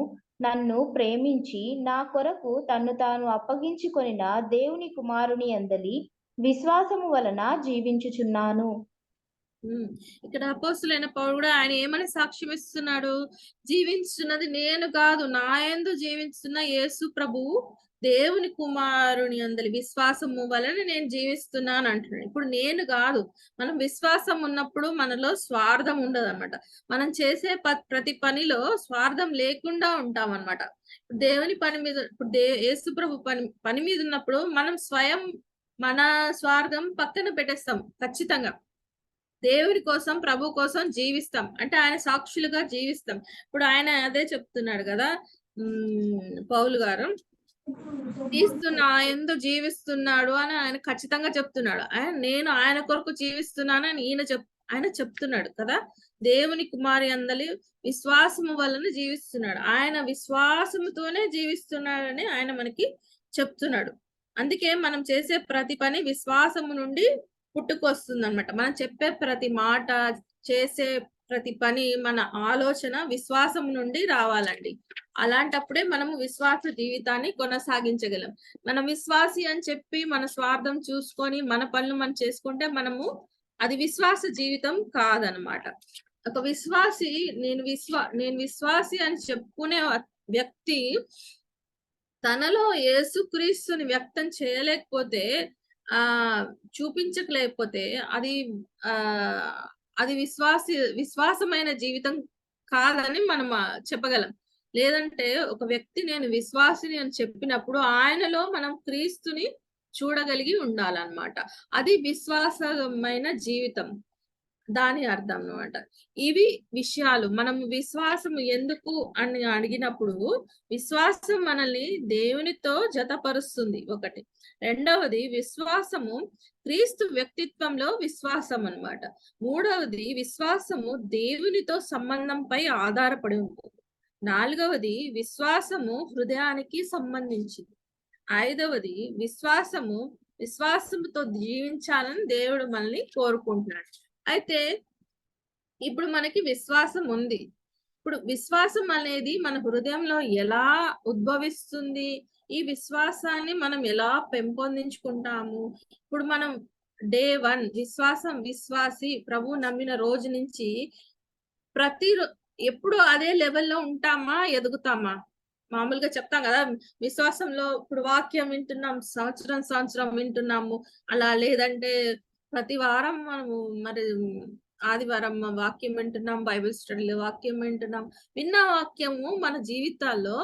నన్ను ప్రేమించి నా కొరకు తన్ను తాను అప్పగించుకొనిన దేవుని కుమారుని యందలి విశ్వాసము వలన జీవించుచున్నాను. ఇక్కడ అపోస్తులైన పౌలు కూడా ఆయన ఏమని సాక్ష్యం ఇస్తున్నాడు? జీవించున్నది నేను కాదు, నా యందు జీవిస్తున్న యేసు ప్రభువు దేవుని కుమారుని అందలి విశ్వాసము వలన నేను జీవిస్తున్నాను అంటున్నాడు. ఇప్పుడు నేను కాదు, మనం విశ్వాసం ఉన్నప్పుడు మనలో స్వార్థం ఉండదు అనమాట. మనం చేసే ప్రతి పనిలో స్వార్థం లేకుండా ఉంటాం అనమాట. దేవుని పని మీద, ఇప్పుడు యేసు ప్రభు పని మీద ఉన్నప్పుడు మనం స్వయం మన స్వార్థం పక్కన పెట్టేస్తాం. ఖచ్చితంగా దేవుడి కోసం, ప్రభు కోసం జీవిస్తాం. అంటే ఆయన సాక్షులుగా జీవిస్తాం. ఇప్పుడు ఆయన అదే చెప్తున్నాడు కదా పౌలు గారు, క్రీస్తు నా యందు జీవిస్తున్నాడు అని ఆయన ఖచ్చితంగా చెప్తున్నాడు. నేను ఆయన కొరకు జీవిస్తున్నాను అని ఆయన చెప్తున్నాడు కదా. దేవుని కుమారి అందలి విశ్వాసము వలన జీవిస్తున్నాడు. ఆయన విశ్వాసముతోనే జీవిస్తున్నాడని ఆయన మనకి చెప్తున్నాడు. అందుకే మనం చేసే ప్రతి పని విశ్వాసము నుండి పుట్టుకొస్తుంది అనమాట. మనం చెప్పే ప్రతి మాట, చేసే ప్రతి పని, మన ఆలోచన విశ్వాసం నుండి రావాలండి. అలాంటప్పుడే మనము విశ్వాస జీవితాన్ని కొనసాగించగలం. మనం విశ్వాసి అని చెప్పి మన స్వార్థం చూసుకొని మన పనులు మనం చేసుకుంటే అది విశ్వాస జీవితం కాదనమాట. ఒక విశ్వాసి నేను విశ్వాసి అని చెప్పుకునే వ్యక్తి తనలో యేసుక్రీస్తుని వ్యక్తం చేయలేకపోతే, చూపించలేకపోతే అది విశ్వాసమైన జీవితం కాదని మనం చెప్పగలం. లేదంటే ఒక వ్యక్తి నేను విశ్వాసిని అని చెప్పినప్పుడు ఆయనలో మనం క్రీస్తుని చూడగలిగి ఉండాలన్నమాట. అది విశ్వాసమైన జీవితం, దాని అర్థం అన్నమాట. ఇవి విషయాలు. మనం విశ్వాసం ఎందుకు అని అడిగినప్పుడు, విశ్వాసం మనల్ని దేవునితో జతపరుస్తుంది ఒకటి. రెండవది, విశ్వాసము క్రీస్తు వ్యక్తిత్వంలో విశ్వాసం అన్నమాట. మూడవది, విశ్వాసము దేవునితో సంబంధంపై ఆధారపడి ఉంటుంది. నాలుగవది, విశ్వాసము హృదయానికి సంబంధించింది. ఐదవది, విశ్వాసముతో జీవించాలని దేవుడు మనల్ని కోరుకుంటున్నాడు. అయితే ఇప్పుడు మనకి విశ్వాసం ఉంది. ఇప్పుడు విశ్వాసం అనేది మన హృదయంలో ఎలా ఉద్భవిస్తుంది? ఈ విశ్వాసాన్ని మనం ఎలా పెంపొందించుకుంటాము? ఇప్పుడు మనం డే 1 విశ్వాసి ప్రభు నమ్మిన రోజు నుంచి ఎప్పుడు అదే లెవెల్లో ఉంటామా, ఎదుగుతామా? మామూలుగా చెప్తాం కదా, విశ్వాసంలో ఇప్పుడు వాక్యం వింటున్నాం, సంవత్సరం వింటున్నాము అలా. లేదంటే ప్రతి వారం మనము మరి ఆదివారం వాక్యం వింటున్నాం, బైబిల్ స్టడీలో వాక్యం వింటున్నాం. విన్న వాక్యము మన జీవితాల్లో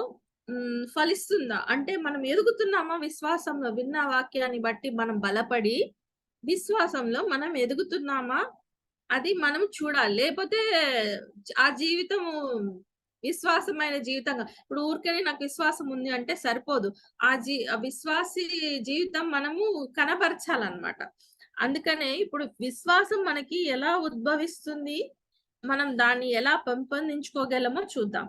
ఫలిస్తుందా? అంటే మనం ఎదుగుతున్నామా విశ్వాసంలో? విన్న వాక్యాన్ని బట్టి మనం బలపడి విశ్వాసంలో మనం ఎదుగుతున్నామా? అది మనం చూడాలి. లేకపోతే ఆ జీవితము విశ్వాసమైన జీవితంగా, ఇప్పుడు ఊరికే నాకు విశ్వాసం ఉంది అంటే సరిపోదు. ఆ విశ్వాసి జీవితం మనము కనపరచాలన్నమాట. అందుకనే ఇప్పుడు విశ్వాసం మనకి ఎలా ఉద్భవిస్తుంది, మనం దాన్ని ఎలా పెంపొందించుకోగలమో చూద్దాం.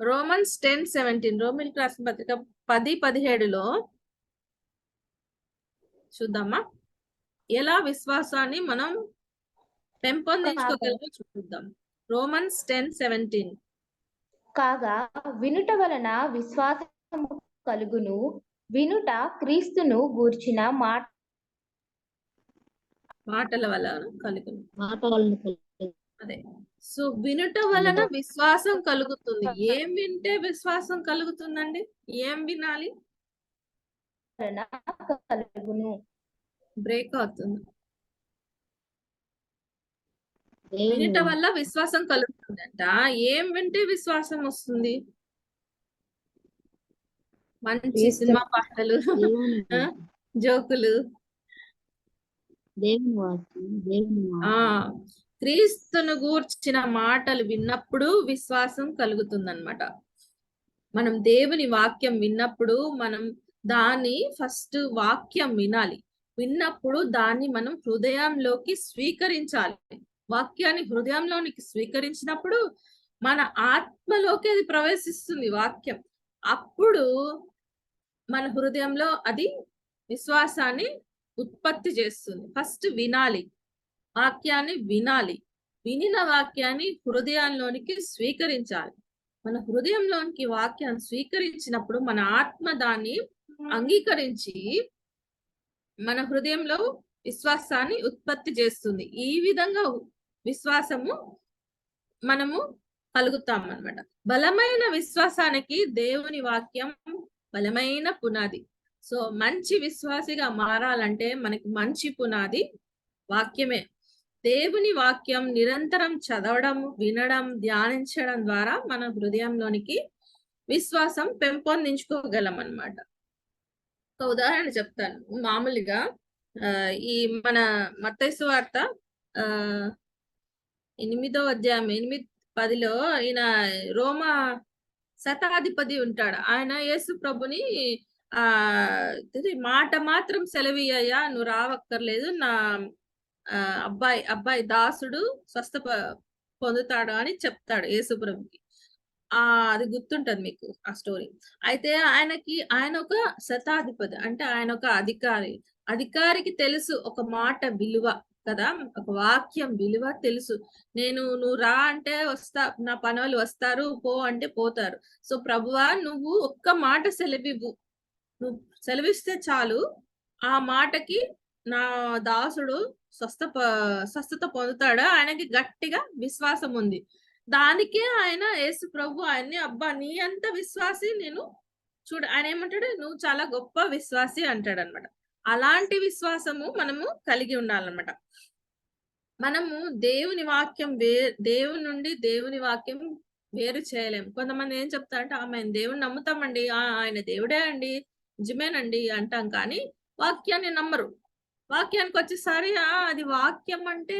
రోమన్స్ 10:17, రోమిల్కి రాసిన పత్రిక 10:17లో చూద్దామా ఎలా విశ్వాసాన్ని మనం పెంపొందించుకోగలమో చూద్దాం. రోమన్స్ 10:17. కాగా వినుట వలన విశ్వాసము కలుగును, వినుట క్రీస్తును గూర్చిన మాటల వలన కలుగును. అదే, సో వినుట వలన విశ్వాసం కలుగుతుంది. ఏం వింటే విశ్వాసం కలుగుతుందండి? ఏం వినాలి? కలుగును. బ్రేక్ అవుతుంది. వినుట వల్ల విశ్వాసం కలుగుతుందంట. ఏం వింటే విశ్వాసం వస్తుంది? మంచి సినిమా పాటలు, జోకులు, క్రీస్తును గూర్చిన మాటలు విన్నప్పుడు విశ్వాసం కలుగుతుందన్నమాట. మనం దేవుని వాక్యం విన్నప్పుడు మనం దాన్ని ఫస్ట్ వాక్యం వినాలి. విన్నప్పుడు దాన్ని మనం హృదయంలోకి స్వీకరించాలి. వాక్యాన్ని హృదయంలోనికి స్వీకరించినప్పుడు మన ఆత్మలోకి అది ప్రవేశిస్తుంది వాక్యం. అప్పుడు మన హృదయంలో అది విశ్వాసాన్ని ఉత్పత్తి చేస్తుంది. ఫస్ట్ వినాలి, వాక్యాన్ని వినాలి. వినిన వాక్యాన్ని హృదయంలోనికి స్వీకరించాలి. మన హృదయంలోనికి వాక్యాన్ని స్వీకరించినప్పుడు మన ఆత్మ దాన్ని అంగీకరించి మన హృదయంలో విశ్వాసాన్ని ఉత్పత్తి చేస్తుంది. ఈ విధంగా విశ్వాసము మనము కలుగుతాం అన్నమాట. బలమైన విశ్వాసానికి దేవుని వాక్యం బలమైన పునాది. సో మంచి విశ్వాసిగా మారాలంటే మనకి మంచి పునాది వాక్యమే. దేవుని వాక్యం నిరంతరం చదవడం, వినడం, ధ్యానించడం ద్వారా మన హృదయంలోనికి విశ్వాసం పెంపొందించుకోగలం అన్నమాట. ఒక ఉదాహరణ చెప్తాను. మామూలుగా ఈ మన మత్తయి సువార్త 8వ అధ్యాయం 8:10లో ఈయన రోమా శతాధిపతి ఉంటాడు. ఆయన యేసు ప్రభుని మాట మాత్రం సెలవీయ్యా, నువ్వు రావక్కర్లేదు, నా అబ్బాయి దాసుడు స్వస్థ పొందుతాడు అని చెప్తాడు యేసు ప్రభుకి. అది గుర్తుంటది మీకు ఆ స్టోరీ. అయితే ఆయన ఒక శతాధిపతి, అంటే ఆయన ఒక అధికారికి తెలుసు ఒక మాట విలువ కదా, ఒక వాక్యం విలువ తెలుసు. నువ్వు రా అంటే వస్తా, నా పనులు వస్తారు, పో అంటే పోతారు. సో ప్రభువా, నువ్వు ఒక్క మాట సెలవివ్వు, నువ్వు సెలవిస్తే చాలు, ఆ మాటకి నా దాసుడు స్వస్థత పొందుతాడు. ఆయనకి గట్టిగా విశ్వాసం ఉంది. దానికే ఆయన యేసు ప్రభు ఆయన్ని, అబ్బా నీ అంత విశ్వాసి నేను చూడు, ఆయన ఏమంటాడు, నువ్వు చాలా గొప్ప విశ్వాసి అంటాడు అనమాట. అలాంటి విశ్వాసము మనము కలిగి ఉండాలన్నమాట. మనము దేవుని వాక్యం దేవుని నుండి దేవుని వాక్యం వేరు చేయలేము. కొంతమంది ఏం చెప్తారంటే, ఆమె దేవుని నమ్ముతామండి, ఆయన దేవుడే అండి, నిజమేనండి అంటాం, కానీ వాక్యాన్ని నమ్మరు. వాక్యానికి వచ్చేసరి అది వాక్యం అంటే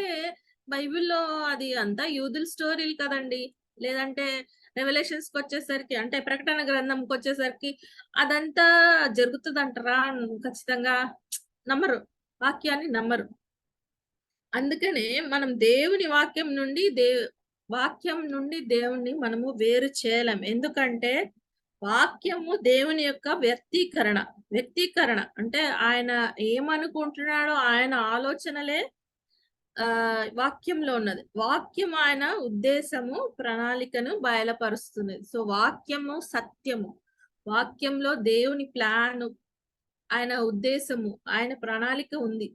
బైబిల్లో అది అంతా యూదుల స్టోరీలు కదండి, లేదంటే రెవల్యూషన్స్ కి వచ్చేసరికి, అంటే ప్రకటన గ్రంథంకి వచ్చేసరికి అదంతా జరుగుతుంది అంటారా? ఖచ్చితంగా నమ్మరు, వాక్యాన్ని నమ్మరు. అందుకనే మనం దేవుని వాక్యం నుండి దేవుణ్ణి మనము వేరు చేయలేం. ఎందుకంటే వాక్యము దేవుని యొక్క వ్యక్తీకరణ అంటే ఆయన ఏమనుకుంటున్నాడో ఆయన ఆలోచనలే వాక్యంలో ఉన్నది. వాక్యం ఆయన ఉద్దేశము, ప్రణాళికను బయలుపరుస్తున్నది. సో వాక్యము సత్యము, వాక్యంలో దేవుని ప్లాన్, ఆయన ఉద్దేశము, ఆయన ప్రణాళిక ఉంది.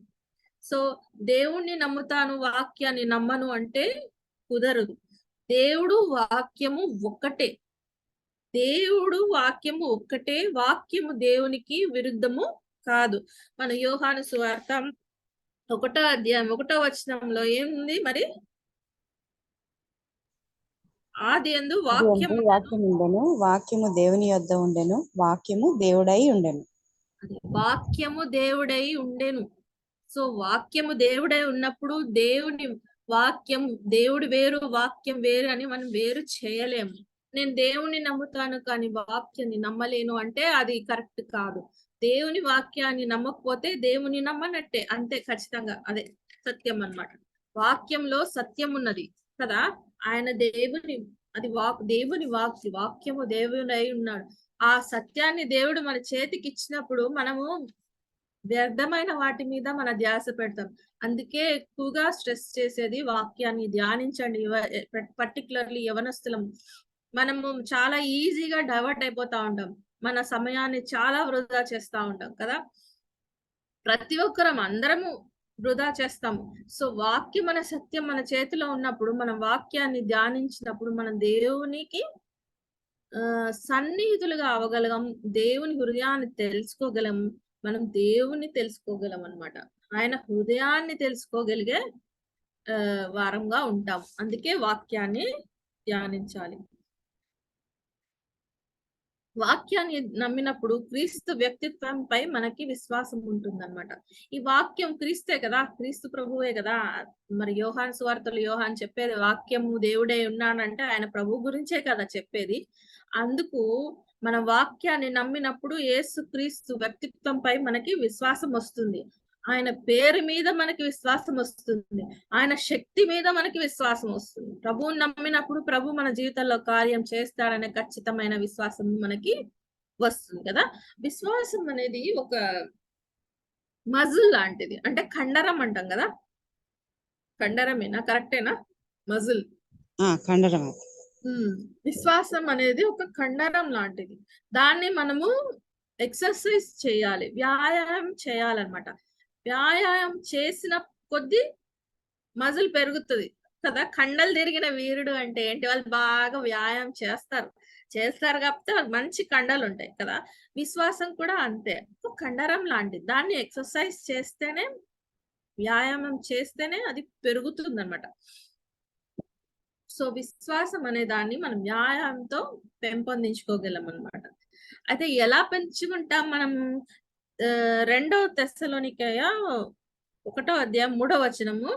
సో దేవుణ్ణి నమ్ముతాను, వాక్యాన్ని నమ్మను అంటే కుదరదు. దేవుడు వాక్యము ఒక్కటే, వాక్యము దేవునికి విరుద్ధము కాదు. మన యోహాను సువార్త 1వ అధ్యాయం 1వ వచనంలో ఏముంది మరి? ఆదియందు వాక్యము ఉండెను, వాక్యము దేవుని యొద్ద ఉండెను, వాక్యము దేవుడై ఉండెను. వాక్యము దేవుడై ఉండెను. సో వాక్యము దేవుడై ఉన్నప్పుడు దేవుడు వేరు, వాక్యం వేరు అని మనం వేరు చేయలేము. నేను దేవుని నమ్ముతాను కానీ వాక్యాన్ని నమ్మలేను అంటే అది కరెక్ట్ కాదు. దేవుని వాక్యాన్ని నమ్మకపోతే దేవుని నమ్మనట్టే, అంతే, ఖచ్చితంగా అదే సత్యం అన్నమాట. వాక్యంలో సత్యం ఉన్నది కదా, ఆయన దేవుని వాక్యము దేవుడై ఉన్నాడు. ఆ సత్యాన్ని దేవుడు మన చేతికి ఇచ్చినప్పుడు మనము వ్యర్థమైన వాటి మీద మన ధ్యాస పెడతాం. అందుకే ఎక్కువగా స్ట్రెస్ చేసేది వాక్యాన్ని ధ్యానించండి. పర్టికులర్లీ యవనస్తులం మనము చాలా ఈజీగా డైవర్ట్ అయిపోతా ఉంటాం, మన సమయాన్ని చాలా వృధా చేస్తా ఉంటాం కదా. ప్రతి ఒక్కరం అందరము వృధా చేస్తాము. సో వాక్యం మన సత్యం మన చేతిలో ఉన్నప్పుడు, మనం వాక్యాన్ని ధ్యానించినప్పుడు మనం దేవునికి సన్నిహితులుగా అవగలం, దేవుని హృదయాన్ని తెలుసుకోగలం, మనం దేవుని తెలుసుకోగలం అన్నమాట. ఆయన హృదయాన్ని తెలుసుకోగలిగే వారంగా ఉంటాం. అందుకే వాక్యాన్ని ధ్యానించాలి. వాక్యాన్ని నమ్మినప్పుడు క్రీస్తు వ్యక్తిత్వంపై మనకి విశ్వాసం ఉంటుందన్నమాట. ఈ వాక్యం క్రీస్తే కదా, క్రీస్తు ప్రభువే కదా. మరి యోహాను సువార్తలు యోహాను చెప్పేది వాక్యము దేవుడే ఉన్నాడంటే ఆయన ప్రభు గురించే కదా చెప్పేది. అందుకు మన వాక్యాన్ని నమ్మినప్పుడు యేసు క్రీస్తు వ్యక్తిత్వంపై మనకి విశ్వాసం వస్తుంది, ఆయన పేరు మీద మనకి విశ్వాసం వస్తుంది, ఆయన శక్తి మీద మనకి విశ్వాసం వస్తుంది. ప్రభువుని నమ్మినప్పుడు ప్రభు మన జీవితంలో కార్యం చేస్తాడనే ఖచ్చితమైన విశ్వాసం మనకి వస్తుంది కదా. విశ్వాసం అనేది ఒక మజిల్ లాంటిది, అంటే కండరం అంటాం కదా. కండరమేనా? కరెక్టేనా? మజిల్ కండరం. విశ్వాసం అనేది ఒక కండరం లాంటిది. దాన్ని మనము ఎక్సర్సైజ్ చేయాలి, వ్యాయామం చేయాలన్నమాట. వ్యాయామం చేసిన కొద్దీ మజిల్ పెరుగుతుంది కదా. కండలు తిరిగిన వీరుడు అంటే ఏంటి? వాళ్ళు బాగా వ్యాయామం చేస్తారు కాబట్టి వాళ్ళకి మంచి కండలు ఉంటాయి కదా. విశ్వాసం కూడా అంతే, ఒక కండరం లాంటిది. దాన్ని ఎక్సర్సైజ్ చేస్తేనే, వ్యాయామం చేస్తేనే అది పెరుగుతుంది అనమాట. సో విశ్వాసం అనే దాన్ని మనం వ్యాయామంతో పెంపొందించుకోగలం అనమాట. అయితే ఎలా పెంచుకుంటాం మనం? 2 తెస్సలోనికయ 1వ అధ్యాయం 3వ వచనము.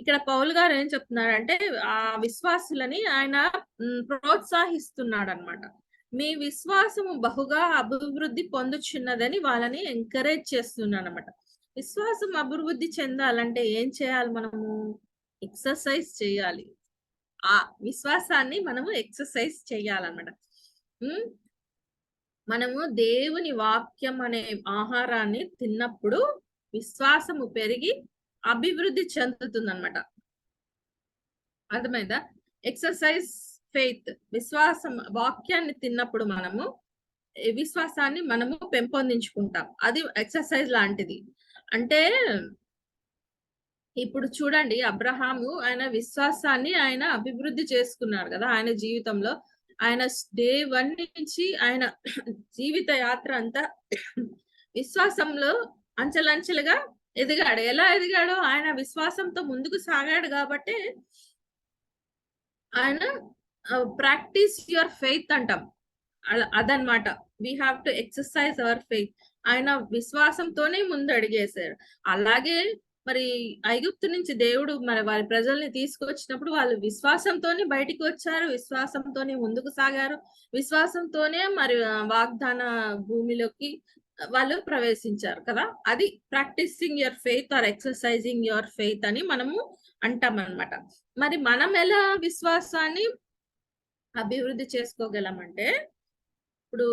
ఇక్కడ పౌలు గారు ఏం చెప్తున్నారంటే ఆ విశ్వాసులని ఆయన ప్రోత్సహిస్తున్నాడు అనమాట. మీ విశ్వాసము బహుగా అభివృద్ధి పొందుచున్నదని వాళ్ళని ఎంకరేజ్ చేస్తున్నాడు అనమాట. విశ్వాసం అభివృద్ధి చెందాలంటే ఏం చేయాలి? మనము ఎక్సర్సైజ్ చేయాలి. ఆ విశ్వాసాన్ని మనము ఎక్సర్సైజ్ చేయాలన్నమాట. మనము దేవుని వాక్యం అనే ఆహారాన్ని తిన్నప్పుడు విశ్వాసము పెరిగి అభివృద్ధి చెందుతుంది అనమాట. అర్థమైందా? ఎక్సర్సైజ్ ఫెయిత్, విశ్వాసం, వాక్యాన్ని తిన్నప్పుడు మనము విశ్వాసాన్ని మనము పెంపొందించుకుంటాం. అది ఎక్సర్సైజ్ లాంటిది. అంటే ఇప్పుడు చూడండి, అబ్రహాము ఆయన విశ్వాసాన్ని ఆయన అభివృద్ధి చేసుకున్నాడు కదా. ఆయన జీవితంలో ఆయన డే 1 నుంచి ఆయన జీవిత యాత్ర అంతా విశ్వాసంలో అంచెలంచెలుగా ఎదిగాడు. ఎలా ఎదిగాడో? ఆయన విశ్వాసంతో ముందుకు సాగాడు కాబట్టి ఆయన ప్రాక్టీస్ యువర్ ఫెయిత్ అంటాం. అదనమాట. We have to exercise our faith. ఆయన విశ్వాసంతోనే ముందు అడిగేశాడు. అలాగే మరి ఐగుప్తు నుంచి దేవుడు మరి వారి ప్రజల్ని తీసుకొచ్చినప్పుడు వాళ్ళు విశ్వాసంతోనే బయటికి వచ్చారు, విశ్వాసంతోనే ముందుకు సాగారు, విశ్వాసంతోనే మరి వాగ్దాన భూమిలోకి వాళ్ళు ప్రవేశించారు కదా. అది practising your faith or exercising your faith అని మనము అంటాం అన్నమాట. మరి మనం ఎలా విశ్వాసాన్ని అభివృద్ధి చేసుకోగలమంటే, ఇప్పుడు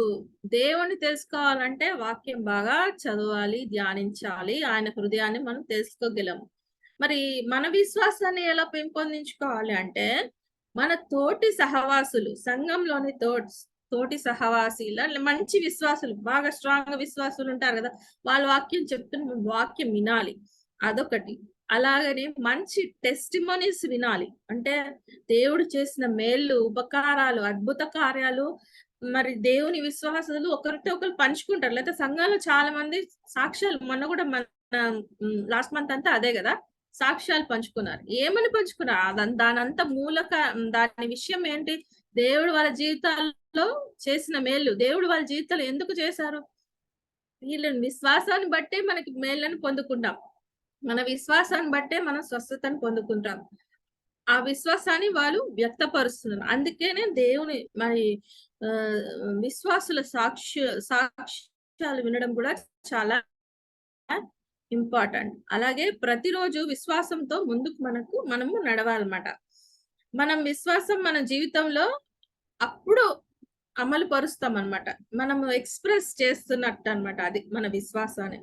దేవుణ్ణి తెలుసుకోవాలంటే వాక్యం బాగా చదవాలి, ధ్యానించాలి, ఆయన హృదయాన్ని మనం తెలుసుకోగలము. మరి మన విశ్వాసాన్ని ఎలా పెంపొందించుకోవాలి అంటే, మన తోటి సహవాసులు, సంఘంలోని తోటి సహవాసీల మంచి విశ్వాసులు, బాగా స్ట్రాంగ్ విశ్వాసులు ఉంటారు కదా, వాళ్ళ వాక్యం చెప్తున్న వాక్యం వినాలి, అదొకటి. అలాగనే మంచి టెస్టిమోనీస్ వినాలి. అంటే దేవుడు చేసిన మేళ్ళు, ఉపకారాలు, అద్భుత కార్యాలు, మరి దేవుని విశ్వాసాలు ఒకరితో ఒకరు పంచుకుంటారు. లేకపోతే సంఘంలో చాలా మంది సాక్ష్యాలు, మొన్న కూడా మన లాస్ట్ మంత్ అంతా అదే కదా, సాక్ష్యాలు పంచుకున్నారు. ఏమని పంచుకున్నారు? దానంతా దాని విషయం ఏంటి? దేవుడు వాళ్ళ జీవితాల్లో చేసిన మేళ్ళు, దేవుడు వాళ్ళ జీవితాలు ఎందుకు చేశారు? వీళ్ళని విశ్వాసాన్ని బట్టే మనకి మేళ్ళని పొందుకుంటాం, మన విశ్వాసాన్ని బట్టే మనం స్వస్థతను పొందుకుంటాం. ఆ విశ్వాసాన్ని వాళ్ళు వ్యక్తపరుస్తున్నారు. అందుకేనే దేవుని మరి విశ్వాసుల సాక్ష్యాలు వినడం కూడా చాలా ఇంపార్టెంట్. అలాగే ప్రతిరోజు విశ్వాసంతో ముందుకు మనము నడవాలన్నమాట. మనం విశ్వాసం మన జీవితంలో అప్పుడు అమలు పరుస్తాం అన్నమాట, మనము ఎక్స్ప్రెస్ చేస్తున్నట్టు అన్నమాట. అది మన విశ్వాసాన్ని.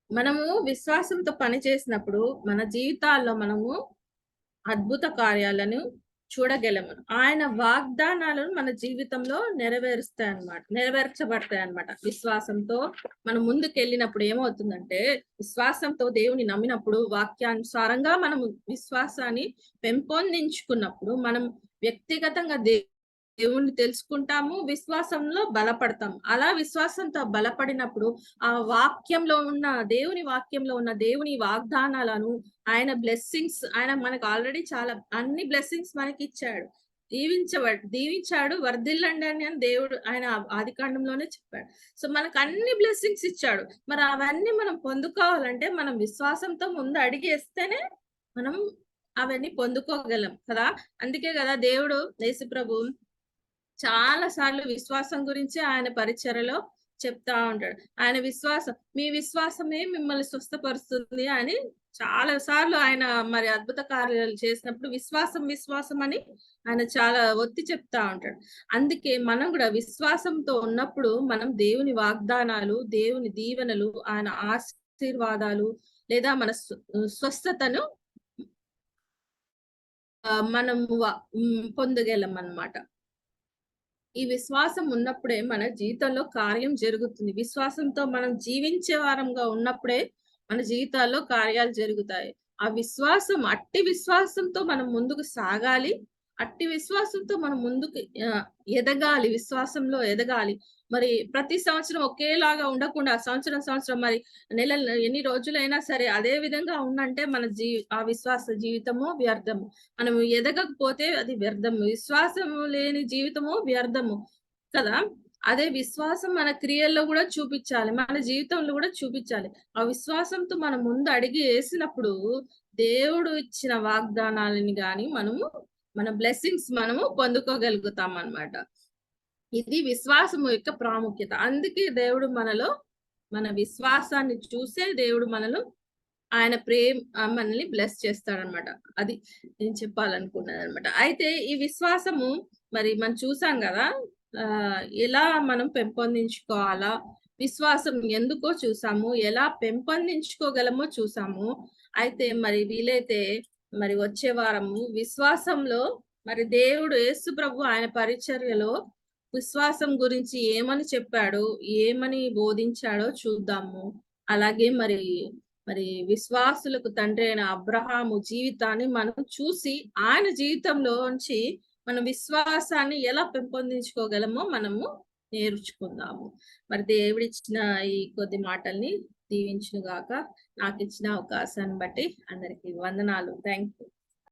మనము విశ్వాసంతో పని చేసినప్పుడు మన జీవితాల్లో మనము అద్భుత కార్యాలను చూడగలము. ఆయన వాగ్దానాలను మన జీవితంలో నెరవేర్చబడతాయి అన్నమాట. విశ్వాసంతో మనం ముందుకు వెళ్ళినప్పుడు ఏమవుతుందంటే, విశ్వాసంతో దేవుని నమ్మినప్పుడు, వాక్యానుసారంగా మనం విశ్వాసాన్ని పెంపొందించుకున్నప్పుడు మనం వ్యక్తిగతంగా దేవుణ్ణి తెలుసుకుంటాము, విశ్వాసంలో బలపడతాం. అలా విశ్వాసంతో బలపడినప్పుడు ఆ వాక్యంలో ఉన్న దేవుని వాగ్దానాలను, ఆయన బ్లెస్సింగ్స్, ఆయన మనకు ఆల్రెడీ చాలా అన్ని బ్లెస్సింగ్స్ మనకి ఇచ్చాడు. దీవించాడు, వర్ధిల్లండి అని దేవుడు ఆయన ఆదికాండంలోనే చెప్పాడు. సో మనకు అన్ని బ్లెస్సింగ్స్ ఇచ్చాడు. మరి అవన్నీ మనం పొందుకోవాలంటే మనం విశ్వాసంతో ముందు అడిగేస్తేనే మనం అవన్నీ పొందుకోగలం కదా. అందుకే కదా దేవుడు యేసుప్రభు చాలా సార్లు విశ్వాసం గురించి ఆయన పరిచర్యలో చెప్తా ఉంటాడు. ఆయన మీ విశ్వాసమే మిమ్మల్ని స్వస్థపరుస్తుంది అని చాలా సార్లు ఆయన మరి అద్భుత కార్యాలు చేసినప్పుడు విశ్వాసం అని ఆయన చాలా ఒత్తి చెప్తా ఉంటాడు. అందుకే మనం కూడా విశ్వాసంతో ఉన్నప్పుడు మనం దేవుని వాగ్దానాలు, దేవుని దీవెనలు, ఆయన ఆశీర్వాదాలు లేదా మన స్వస్థతను మనము పొందగలం అన్నమాట. ఈ విశ్వాసం ఉన్నప్పుడే మన జీవితంలో కార్యం జరుగుతుంది. విశ్వాసంతో మనం జీవించే వారంగా ఉన్నప్పుడే మన జీవితాల్లో కార్యాలు జరుగుతాయి. ఆ విశ్వాసం, అట్టి విశ్వాసంతో మనం ముందుకు సాగాలి. అట్టి విశ్వాసంతో మనం ముందుకు ఎదగాలి, విశ్వాసంలో ఎదగాలి. మరి ప్రతి సంవత్సరం ఒకేలాగా ఉండకుండా సంవత్సరం మరి నెలలు ఎన్ని రోజులైనా సరే అదే విధంగా ఉందంటే ఆ విశ్వాస జీవితము వ్యర్థము. మనము ఎదగకపోతే అది వ్యర్థము. విశ్వాసము లేని జీవితము వ్యర్థము కదా. అదే విశ్వాసం మన క్రియల్లో కూడా చూపించాలి, మన జీవితంలో కూడా చూపించాలి. ఆ విశ్వాసంతో మనం ముందు అడిగి వేసినప్పుడు దేవుడు ఇచ్చిన వాగ్దానాలని గాని మన బ్లెస్సింగ్స్ మనము పొందుకోగలుగుతాం అన్నమాట. ఇది విశ్వాసము యొక్క ప్రాముఖ్యత. అందుకే దేవుడు మన విశ్వాసాన్ని చూసే దేవుడు ఆయన మనల్ని బ్లెస్ చేస్తాడనమాట. అది నేను చెప్పాలనుకున్నాను అనమాట. అయితే ఈ విశ్వాసము మరి మనం చూసాం కదా, ఎలా మనం పెంపొందించుకోవాలా, విశ్వాసం ఎందుకో చూసాము, ఎలా పెంపొందించుకోగలమో చూసాము. అయితే మరి వీలైతే మరి వచ్చే వారము విశ్వాసంలో మరి దేవుడు యేసు ప్రభు ఆయన పరిచర్యలో విశ్వాసం గురించి ఏమని చెప్పాడో, ఏమని బోధించాడో చూద్దాము. అలాగే మరి విశ్వాసులకు తండ్రి అయిన అబ్రహాము జీవితాన్ని మనం చూసి ఆయన జీవితంలోంచి మన విశ్వాసాన్ని ఎలా పెంపొందించుకోగలమో మనము నేర్చుకుందాము. మరి దేవుడిచ్చిన ఈ కొద్ది మాటల్ని దీవించును గాక. నాకు ఇచ్చిన అవకాశాన్ని బట్టి అందరికీ వందనాలు. Thank you.